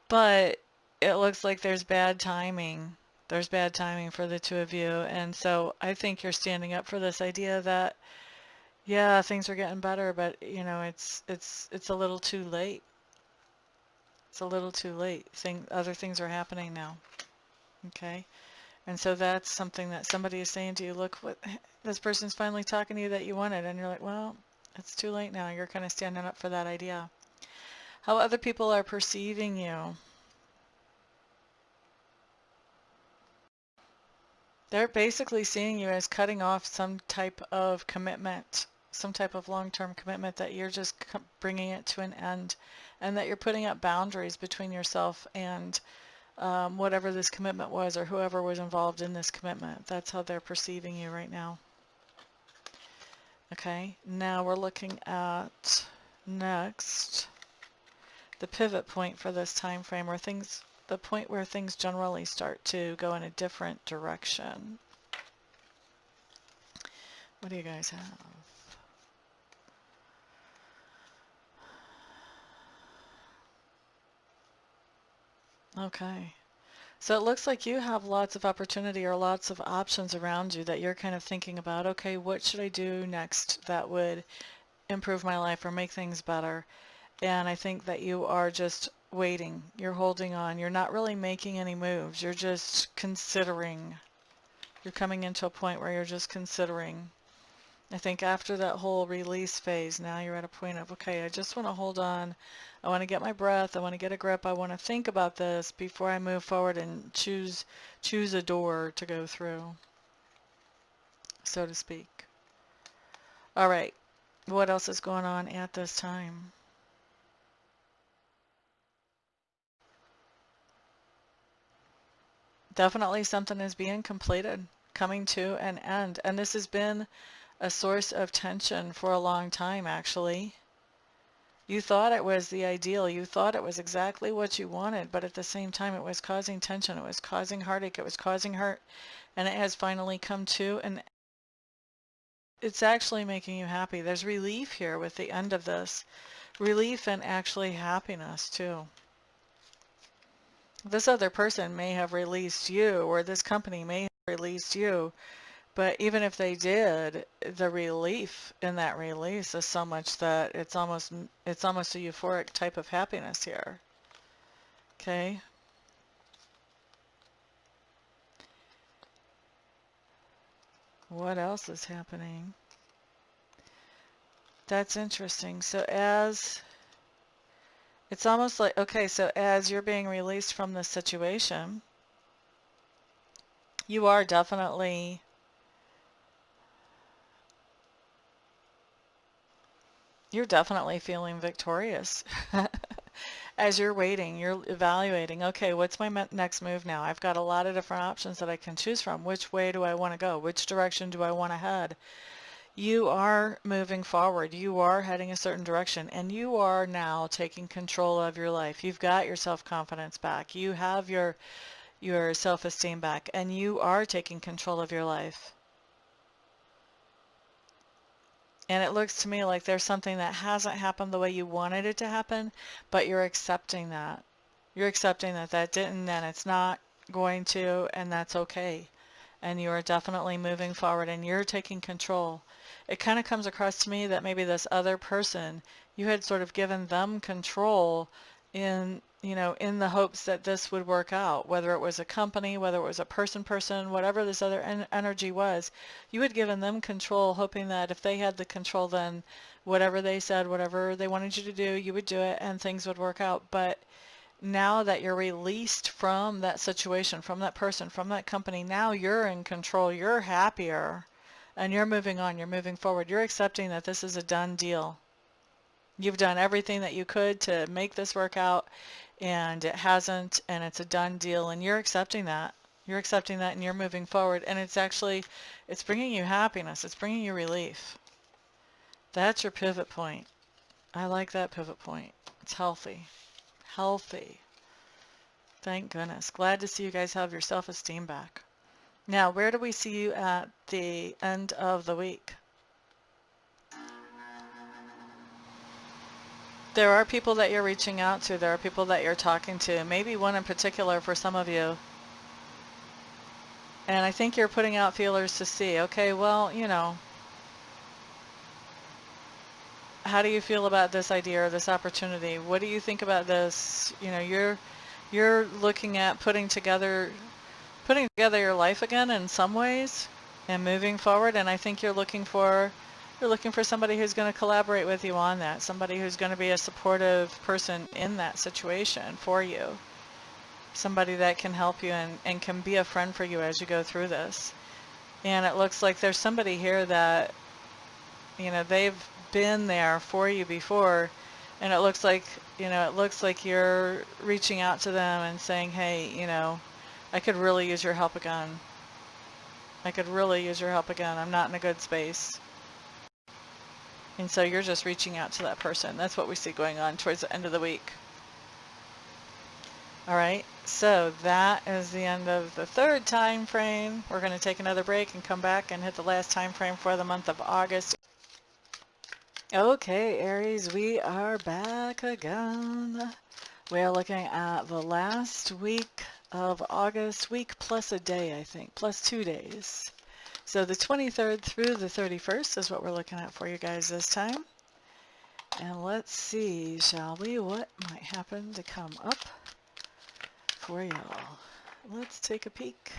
But it looks like there's bad timing. There's bad timing for the two of you. And so I think you're standing up for this idea that, yeah, things are getting better, but it's a little too late. It's a little too late. Other things are happening now. Okay? And so that's something that somebody is saying to you, look, what this person's finally talking to you that you wanted, and you're like, well, it's too late now. You're kind of standing up for that idea. How other people are perceiving you. They're basically seeing you as cutting off some type of commitment, some type of long-term commitment, that you're just bringing it to an end, and that you're putting up boundaries between yourself and whatever this commitment was, or whoever was involved in this commitment. That's how they're perceiving you right now. Okay, now we're looking at next the pivot point for this time frame, where the point where things generally start to go in a different direction. What do you guys have? Okay. So it looks like you have lots of opportunity or lots of options around you that you're kind of thinking about, okay, what should I do next that would improve my life or make things better? And I think that you are just waiting. You're holding on. You're not really making any moves. You're just considering. You're coming into a point where you're just considering. I think after that whole release phase, now you're at a point of, okay, I just want to hold on. I want to get my breath. I want to get a grip. I want to think about this before I move forward and choose a door to go through, so to speak. All right. What else is going on at this time? Definitely something is being completed, coming to an end. And this has been a source of tension for a long time, actually. You thought it was the ideal. You thought it was exactly what you wanted, but at the same time, it was causing tension. It was causing heartache. It was causing hurt. And it has finally come to, and it's actually making you happy. There's relief here with the end of this. Relief and actually happiness, too. This other person may have released you, or this company may have released you, but even if they did, the relief in that release is so much that it's almost a euphoric type of happiness here. Okay? What else is happening? That's interesting. So it's almost like, okay, so as you're being released from this situation, you are definitely, you're definitely feeling victorious. As you're waiting, you're evaluating, okay, what's my next move now? I've got a lot of different options that I can choose from. Which way do I want to go? Which direction do I want to head? You are moving forward. You are heading a certain direction, and you are now taking control of your life. You've got your self-confidence back. You have your self-esteem back, and you are taking control of your life. And it looks to me like there's something that hasn't happened the way you wanted it to happen, but you're accepting that. You're accepting that that didn't, and it's not going to, and that's okay. And you are definitely moving forward, and you're taking control. It kind of comes across to me that maybe this other person, you had sort of given them control in, in the hopes that this would work out, whether it was a company, whether it was a person, whatever this other energy was, you had given them control, hoping that if they had the control, then whatever they said, whatever they wanted you to do, you would do it, and things would work out. But now that you're released from that situation, from that person, from that company, now you're in control, you're happier, and you're moving on, you're moving forward. You're accepting that this is a done deal. You've done everything that you could to make this work out, and it hasn't, and it's a done deal, and you're accepting that. You're accepting that, and you're moving forward, and it's bringing you happiness. It's bringing you relief. That's your pivot point. I like that pivot point. It's healthy. Healthy. Thank goodness. Glad to see you guys have your self-esteem back. Now, where do we see you at the end of the week? There are people that you're reaching out to. There are people that you're talking to. Maybe one in particular for some of you. And I think you're putting out feelers to see, okay, well, how do you feel about this idea or this opportunity? What do you think about this? You're looking at putting together your life again in some ways and moving forward, and I think you're looking for somebody who's going to collaborate with you on that, somebody who's going to be a supportive person in that situation for you, somebody that can help you and can be a friend for you as you go through this. And it looks like there's somebody here that they've been there for you before, and it looks like you're reaching out to them and saying, hey, I could really use your help again. I could really use your help again. I'm not in a good space. And so you're just reaching out to that person. That's what we see going on towards the end of the week. All right, so that is the end of the third time frame. We're going to take another break and come back and hit the last time frame for the month of August. Okay, Aries, we are back again. We're looking at the last week of August, week plus a day, I think, plus 2 days. So the 23rd through the 31st is what we're looking at for you guys this time. And let's see, shall we, what might happen to come up for y'all. Let's take a peek.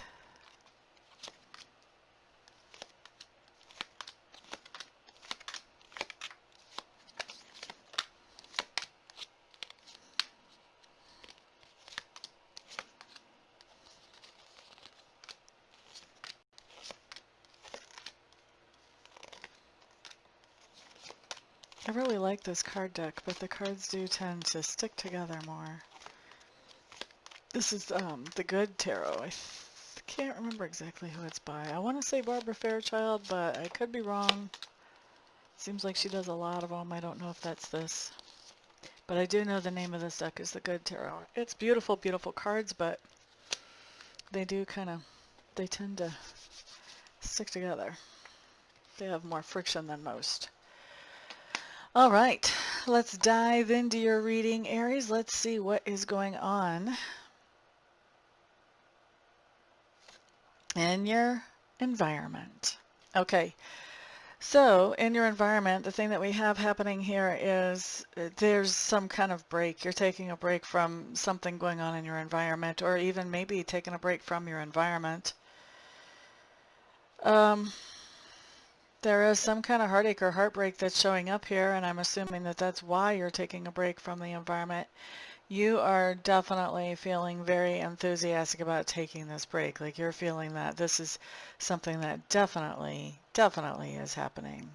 I really like this card deck, but the cards do tend to stick together more. This is the good tarot, I can't remember exactly who it's by. I want to say Barbara Fairchild, but I could be wrong. Seems like she does a lot of them. I don't know if that's this. But I do know the name of this deck is the Good Tarot. It's beautiful, beautiful cards, but they do they tend to stick together. They have more friction than most. All right, let's dive into your reading, Aries. Let's see what is going on in your environment. Okay, so in your environment, the thing that we have happening here is there's some kind of break. You're taking a break from something going on in your environment, or even maybe taking a break from your environment. There is some kind of heartache or heartbreak that's showing up here, and I'm assuming that that's why you're taking a break from the environment. You are definitely feeling very enthusiastic about taking this break. Like you're feeling that this is something that definitely is happening.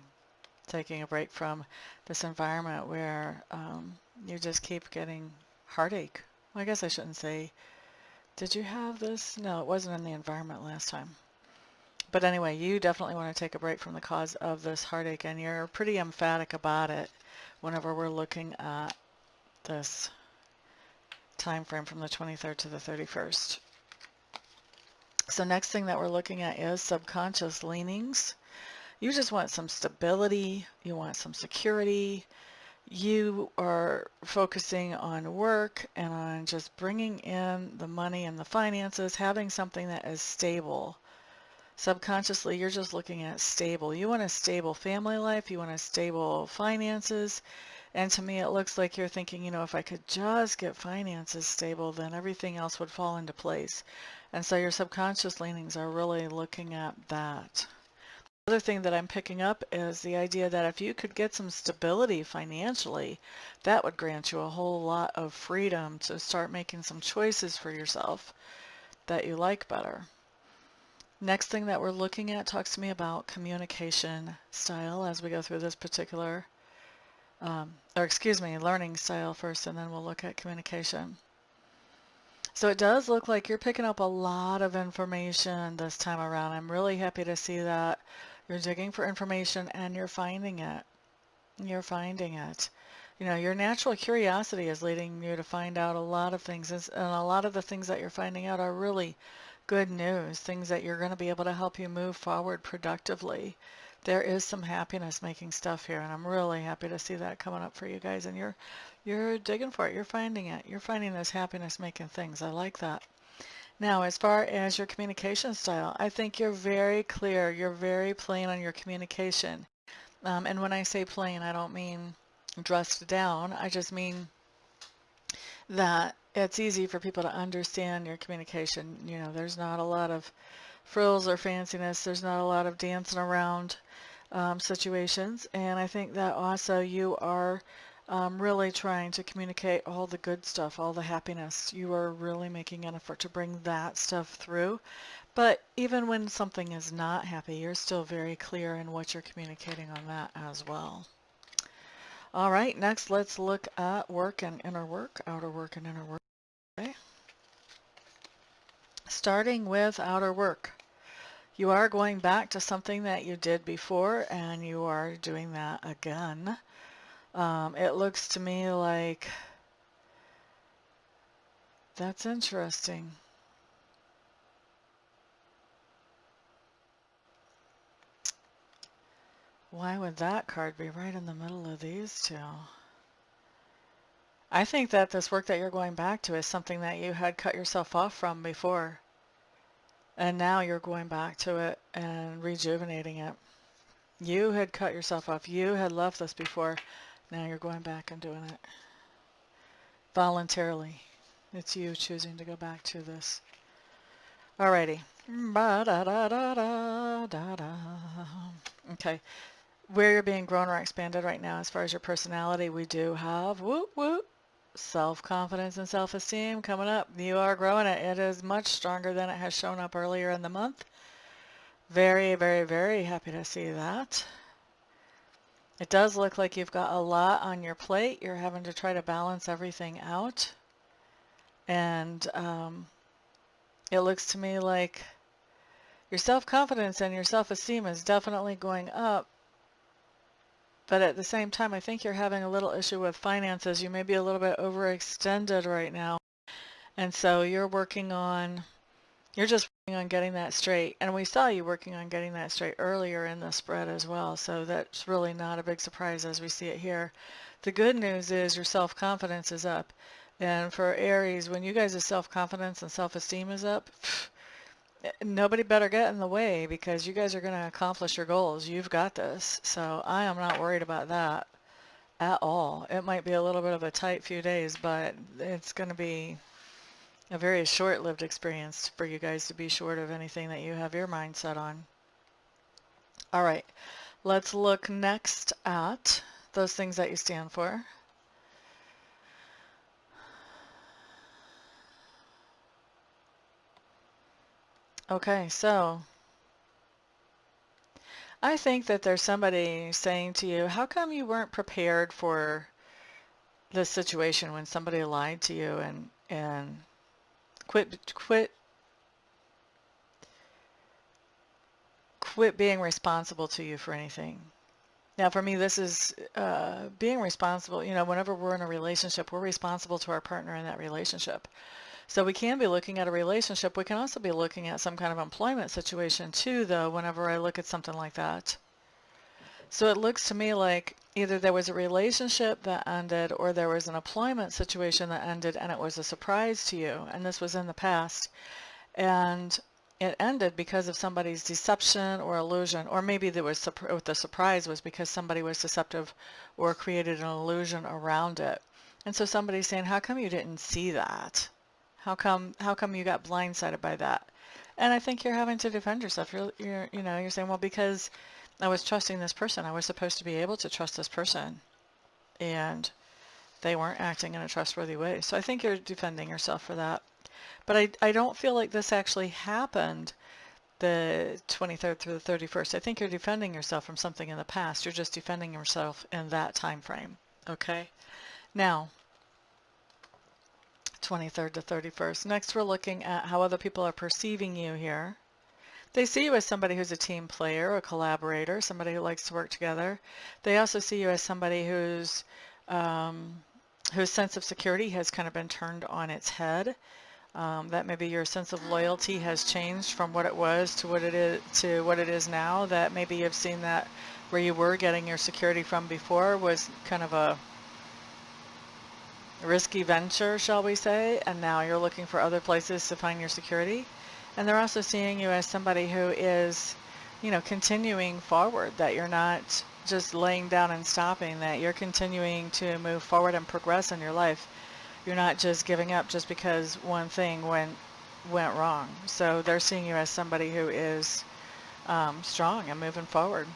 Taking a break from this environment where you just keep getting heartache. Well, I guess I shouldn't say, did you have this? No, it wasn't in the environment last time. But anyway, you definitely want to take a break from the cause of this heartache, and you're pretty emphatic about it whenever we're looking at this time frame from the 23rd to the 31st. So next thing that we're looking at is subconscious leanings. You just want some stability, you want some security, you are focusing on work and on just bringing in the money and the finances, having something that is stable. Subconsciously, you're just looking at stable. You want a stable family life, you want a stable finances, and to me it looks like you're thinking, you know, if I could just get finances stable, then everything else would fall into place. And so your subconscious leanings are really looking at that. The other thing that I'm picking up is the idea that if you could get some stability financially, that would grant you a whole lot of freedom to start making some choices for yourself that you like better. Next thing that we're looking at talks to me about communication style as we go through this particular, learning style first, and then we'll look at communication. So it does look like you're picking up a lot of information this time around. I'm really happy to see that. You're digging for information and you're finding it. You're finding it. You know, your natural curiosity is leading you to find out a lot of things, and a lot of the things that you're finding out are really good news, things that you're going to be able to help you move forward productively. There is some happiness making stuff here, and I'm really happy to see that coming up for you guys, and you're digging for it. You're finding it. You're finding those happiness making things. I like that. Now, as far as your communication style, I think you're very clear. You're very plain on your communication. And when I say plain, I don't mean dressed down. I just mean that it's easy for people to understand your communication. You know, there's not a lot of frills or fanciness. There's not a lot of dancing around situations. And I think that also you are really trying to communicate all the good stuff, all the happiness. You are really making an effort to bring that stuff through. But even when something is not happy, you're still very clear in what you're communicating on that as well. All right, next let's look at work and inner work, outer work and inner work. Okay. Starting with outer work. You are going back to something that you did before, and you are doing that again. It looks to me like that's interesting. Why would that card be right in the middle of these two? I think that this work that you're going back to is something that you had cut yourself off from before. And now you're going back to it and rejuvenating it. You had cut yourself off. You had left this before. Now you're going back and doing it. Voluntarily. It's you choosing to go back to this. Alrighty. Okay. Where you're being grown or expanded right now as far as your personality, we do have whoop whoop self-confidence and self-esteem coming up. You are growing it. It is much stronger than it has shown up earlier in the month. Very, very, very happy to see that. It does look like you've got a lot on your plate. You're having to try to balance everything out. And it looks to me like Your self-confidence and your self-esteem is definitely going up, but at the same time, I think you're having a little issue with finances. You may be a little bit overextended right now, and so you're just working on getting that straight. And we saw you working on getting that straight earlier in the spread as well, so that's really not a big surprise as we see it here. The good news is your self-confidence is up. And for Aries, when you guys' self-confidence and self-esteem is up, nobody better get in the way because you guys are going to accomplish your goals. You've got this. So I am not worried about that at all. It might be a little bit of a tight few days, but it's going to be a very short-lived experience for you guys to be short of anything that you have your mind set on. All right, let's look next at those things that you stand for. Okay, so I think that there's somebody saying to you, how come you weren't prepared for this situation when somebody lied to you and quit being responsible to you for anything. Now, for me, this is being responsible. You know, whenever we're in a relationship, we're responsible to our partner in that relationship. So we can be looking at a relationship. We can also be looking at some kind of employment situation too, though, whenever I look at something like that. So it looks to me like either there was a relationship that ended or there was an employment situation that ended and it was a surprise to you. And this was in the past. And it ended because of somebody's deception or illusion, or maybe there was the surprise was because somebody was deceptive or created an illusion around it. And so somebody's saying, how come you didn't see that? How come you got blindsided by that? And I think you're having to defend yourself. You're saying, well, because I was trusting this person. I was supposed to be able to trust this person. And they weren't acting in a trustworthy way. So I think you're defending yourself for that. But I don't feel like this actually happened the 23rd through the 31st. I think you're defending yourself from something in the past. You're just defending yourself in that time frame. Okay? Now, 23rd to 31st. Next, we're looking at how other people are perceiving you here. They see you as somebody who's a team player, a collaborator, somebody who likes to work together. They also see you as somebody whose sense of security has kind of been turned on its head. That maybe your sense of loyalty has changed from what it was to what it is now. That maybe you've seen that where you were getting your security from before was kind of a risky venture, shall we say, and now you're looking for other places to find your security. And they're also seeing you as somebody who is, continuing forward, that you're not just laying down and stopping, that you're continuing to move forward and progress in your life. You're not just giving up just because one thing went wrong. So they're seeing you as somebody who is strong and moving forward.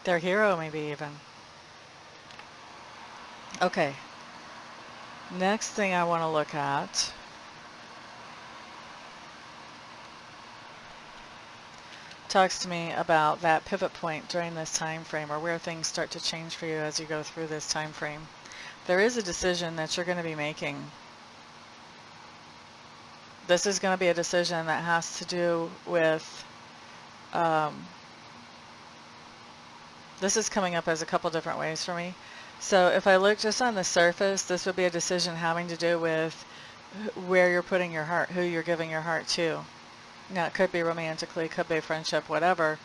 Their hero, maybe even. Okay. Next thing I want to look at talks to me about that pivot point during this time frame, or where things start to change for you as you go through this time frame. There is a decision that you're going to be making. This is going to be a decision that has to do with, this is coming up as a couple different ways for me. So if I look just on the surface, this would be a decision having to do with where you're putting your heart, who you're giving your heart to. Now, it could be romantically, could be friendship, whatever.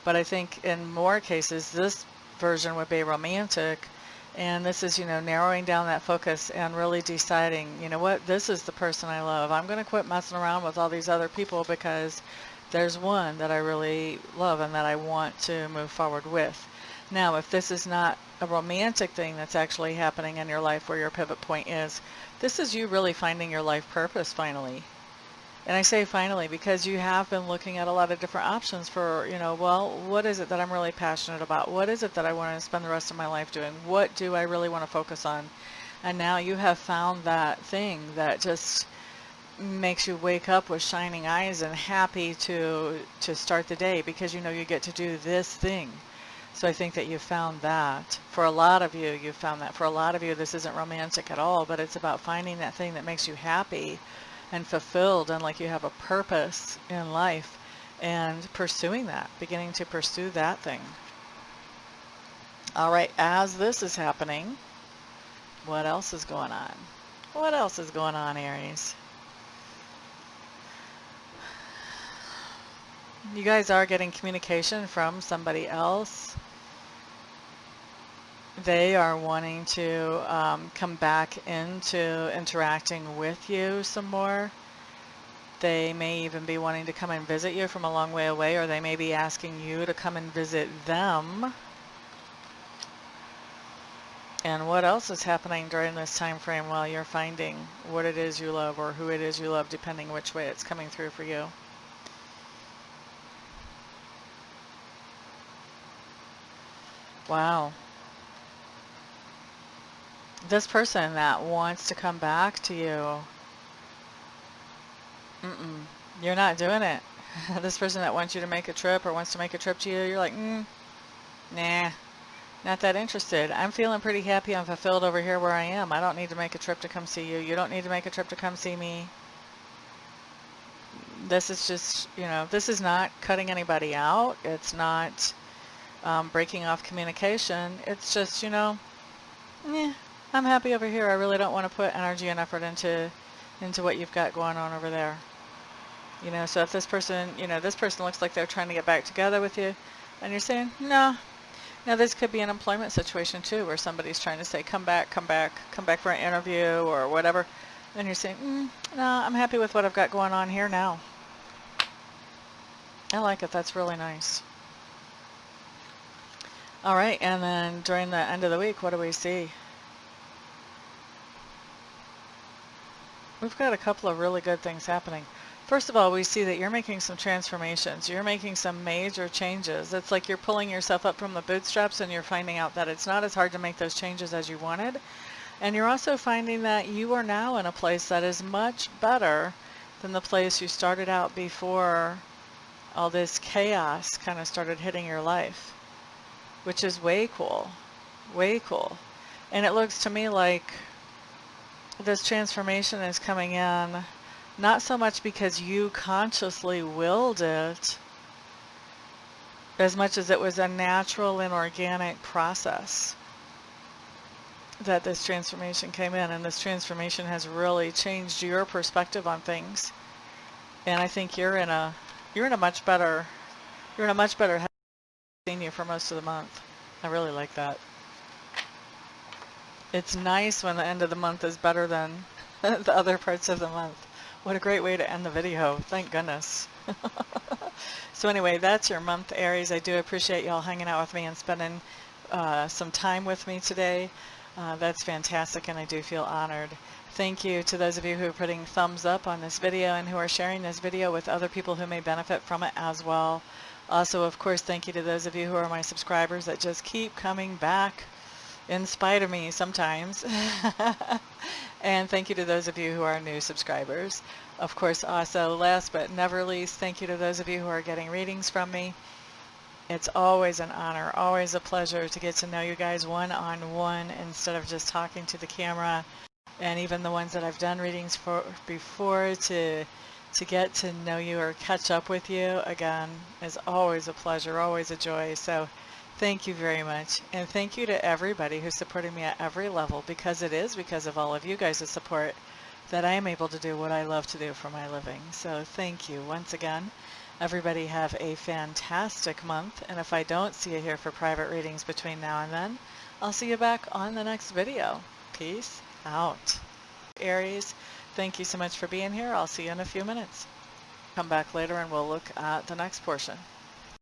But I think in more cases, this version would be romantic. And this is, narrowing down that focus and really deciding, what, this is the person I love. I'm going to quit messing around with all these other people because there's one that I really love and that I want to move forward with. Now, if this is not a romantic thing that's actually happening in your life where your pivot point is, this is you really finding your life purpose finally. And I say finally because you have been looking at a lot of different options for, well, what is it that I'm really passionate about? What is it that I want to spend the rest of my life doing? What do I really want to focus on? And now you have found that thing that just makes you wake up with shining eyes and happy to start the day because you get to do this thing. So I think that you found that. For a lot of you, you found that. For a lot of you, this isn't romantic at all, but it's about finding that thing that makes you happy and fulfilled and like you have a purpose in life. and pursuing that, beginning to pursue that thing. All right, as this is happening, what else is going on? What else is going on, Aries? You guys are getting communication from somebody else. They are wanting to come back into interacting with you some more. They may even be wanting to come and visit you from a long way away, or they may be asking you to come and visit them. And what else is happening during this time frame while you're finding what it is you love or who it is you love, depending which way it's coming through for you? Wow. This person that wants to come back to you, you're not doing it. This person that wants you to make a trip or wants to make a trip to you, you're like, nah, not that interested. I'm feeling pretty happy and fulfilled over here where I am. I don't need to make a trip to come see you. You don't need to make a trip to come see me. This is just, this is not cutting anybody out. It's not breaking off communication. It's just, I'm happy over here. I really don't want to put energy and effort into what you've got going on over there. So if this person, this person looks like they're trying to get back together with you, and you're saying, no. Now this could be an employment situation too, where somebody's trying to say, come back for an interview or whatever. And you're saying, no, I'm happy with what I've got going on here now. I like it. That's really nice. All right, and then during the end of the week, what do we see? We've got a couple of really good things happening. First of all, we see that you're making some transformations. You're making some major changes. It's like you're pulling yourself up from the bootstraps and you're finding out that it's not as hard to make those changes as you wanted. And you're also finding that you are now in a place that is much better than the place you started out before all this chaos kind of started hitting your life, which is way cool, way cool. And it looks to me like this transformation is coming in not so much because you consciously willed it, as much as it was a natural and organic process that this transformation came in, and this transformation has really changed your perspective on things. And I think you're in a much better head. I've seen you for most of the month. I really like that. It's nice when the end of the month is better than the other parts of the month. What a great way to end the video. Thank goodness. So anyway, that's your month, Aries. I do appreciate y'all hanging out with me and spending some time with me today. That's fantastic, and I do feel honored. Thank you to those of you who are putting thumbs up on this video and who are sharing this video with other people who may benefit from it as well. Also, of course, thank you to those of you who are my subscribers that just keep coming back in spite of me sometimes. And thank you to those of you who are new subscribers. Of course, also, last but never least, thank you to those of you who are getting readings from me. It's always an honor, always a pleasure to get to know you guys one-on-one instead of just talking to the camera. And even the ones that I've done readings for before, to get to know you or catch up with you again is always a pleasure, always a joy. So thank you very much. And thank you to everybody who's supporting me at every level, because it is because of all of you guys' support that I am able to do what I love to do for my living. So thank you once again. Everybody have a fantastic month. And if I don't see you here for private readings between now and then, I'll see you back on the next video. Peace out. Aries, thank you so much for being here. I'll see you in a few minutes. Come back later and we'll look at the next portion.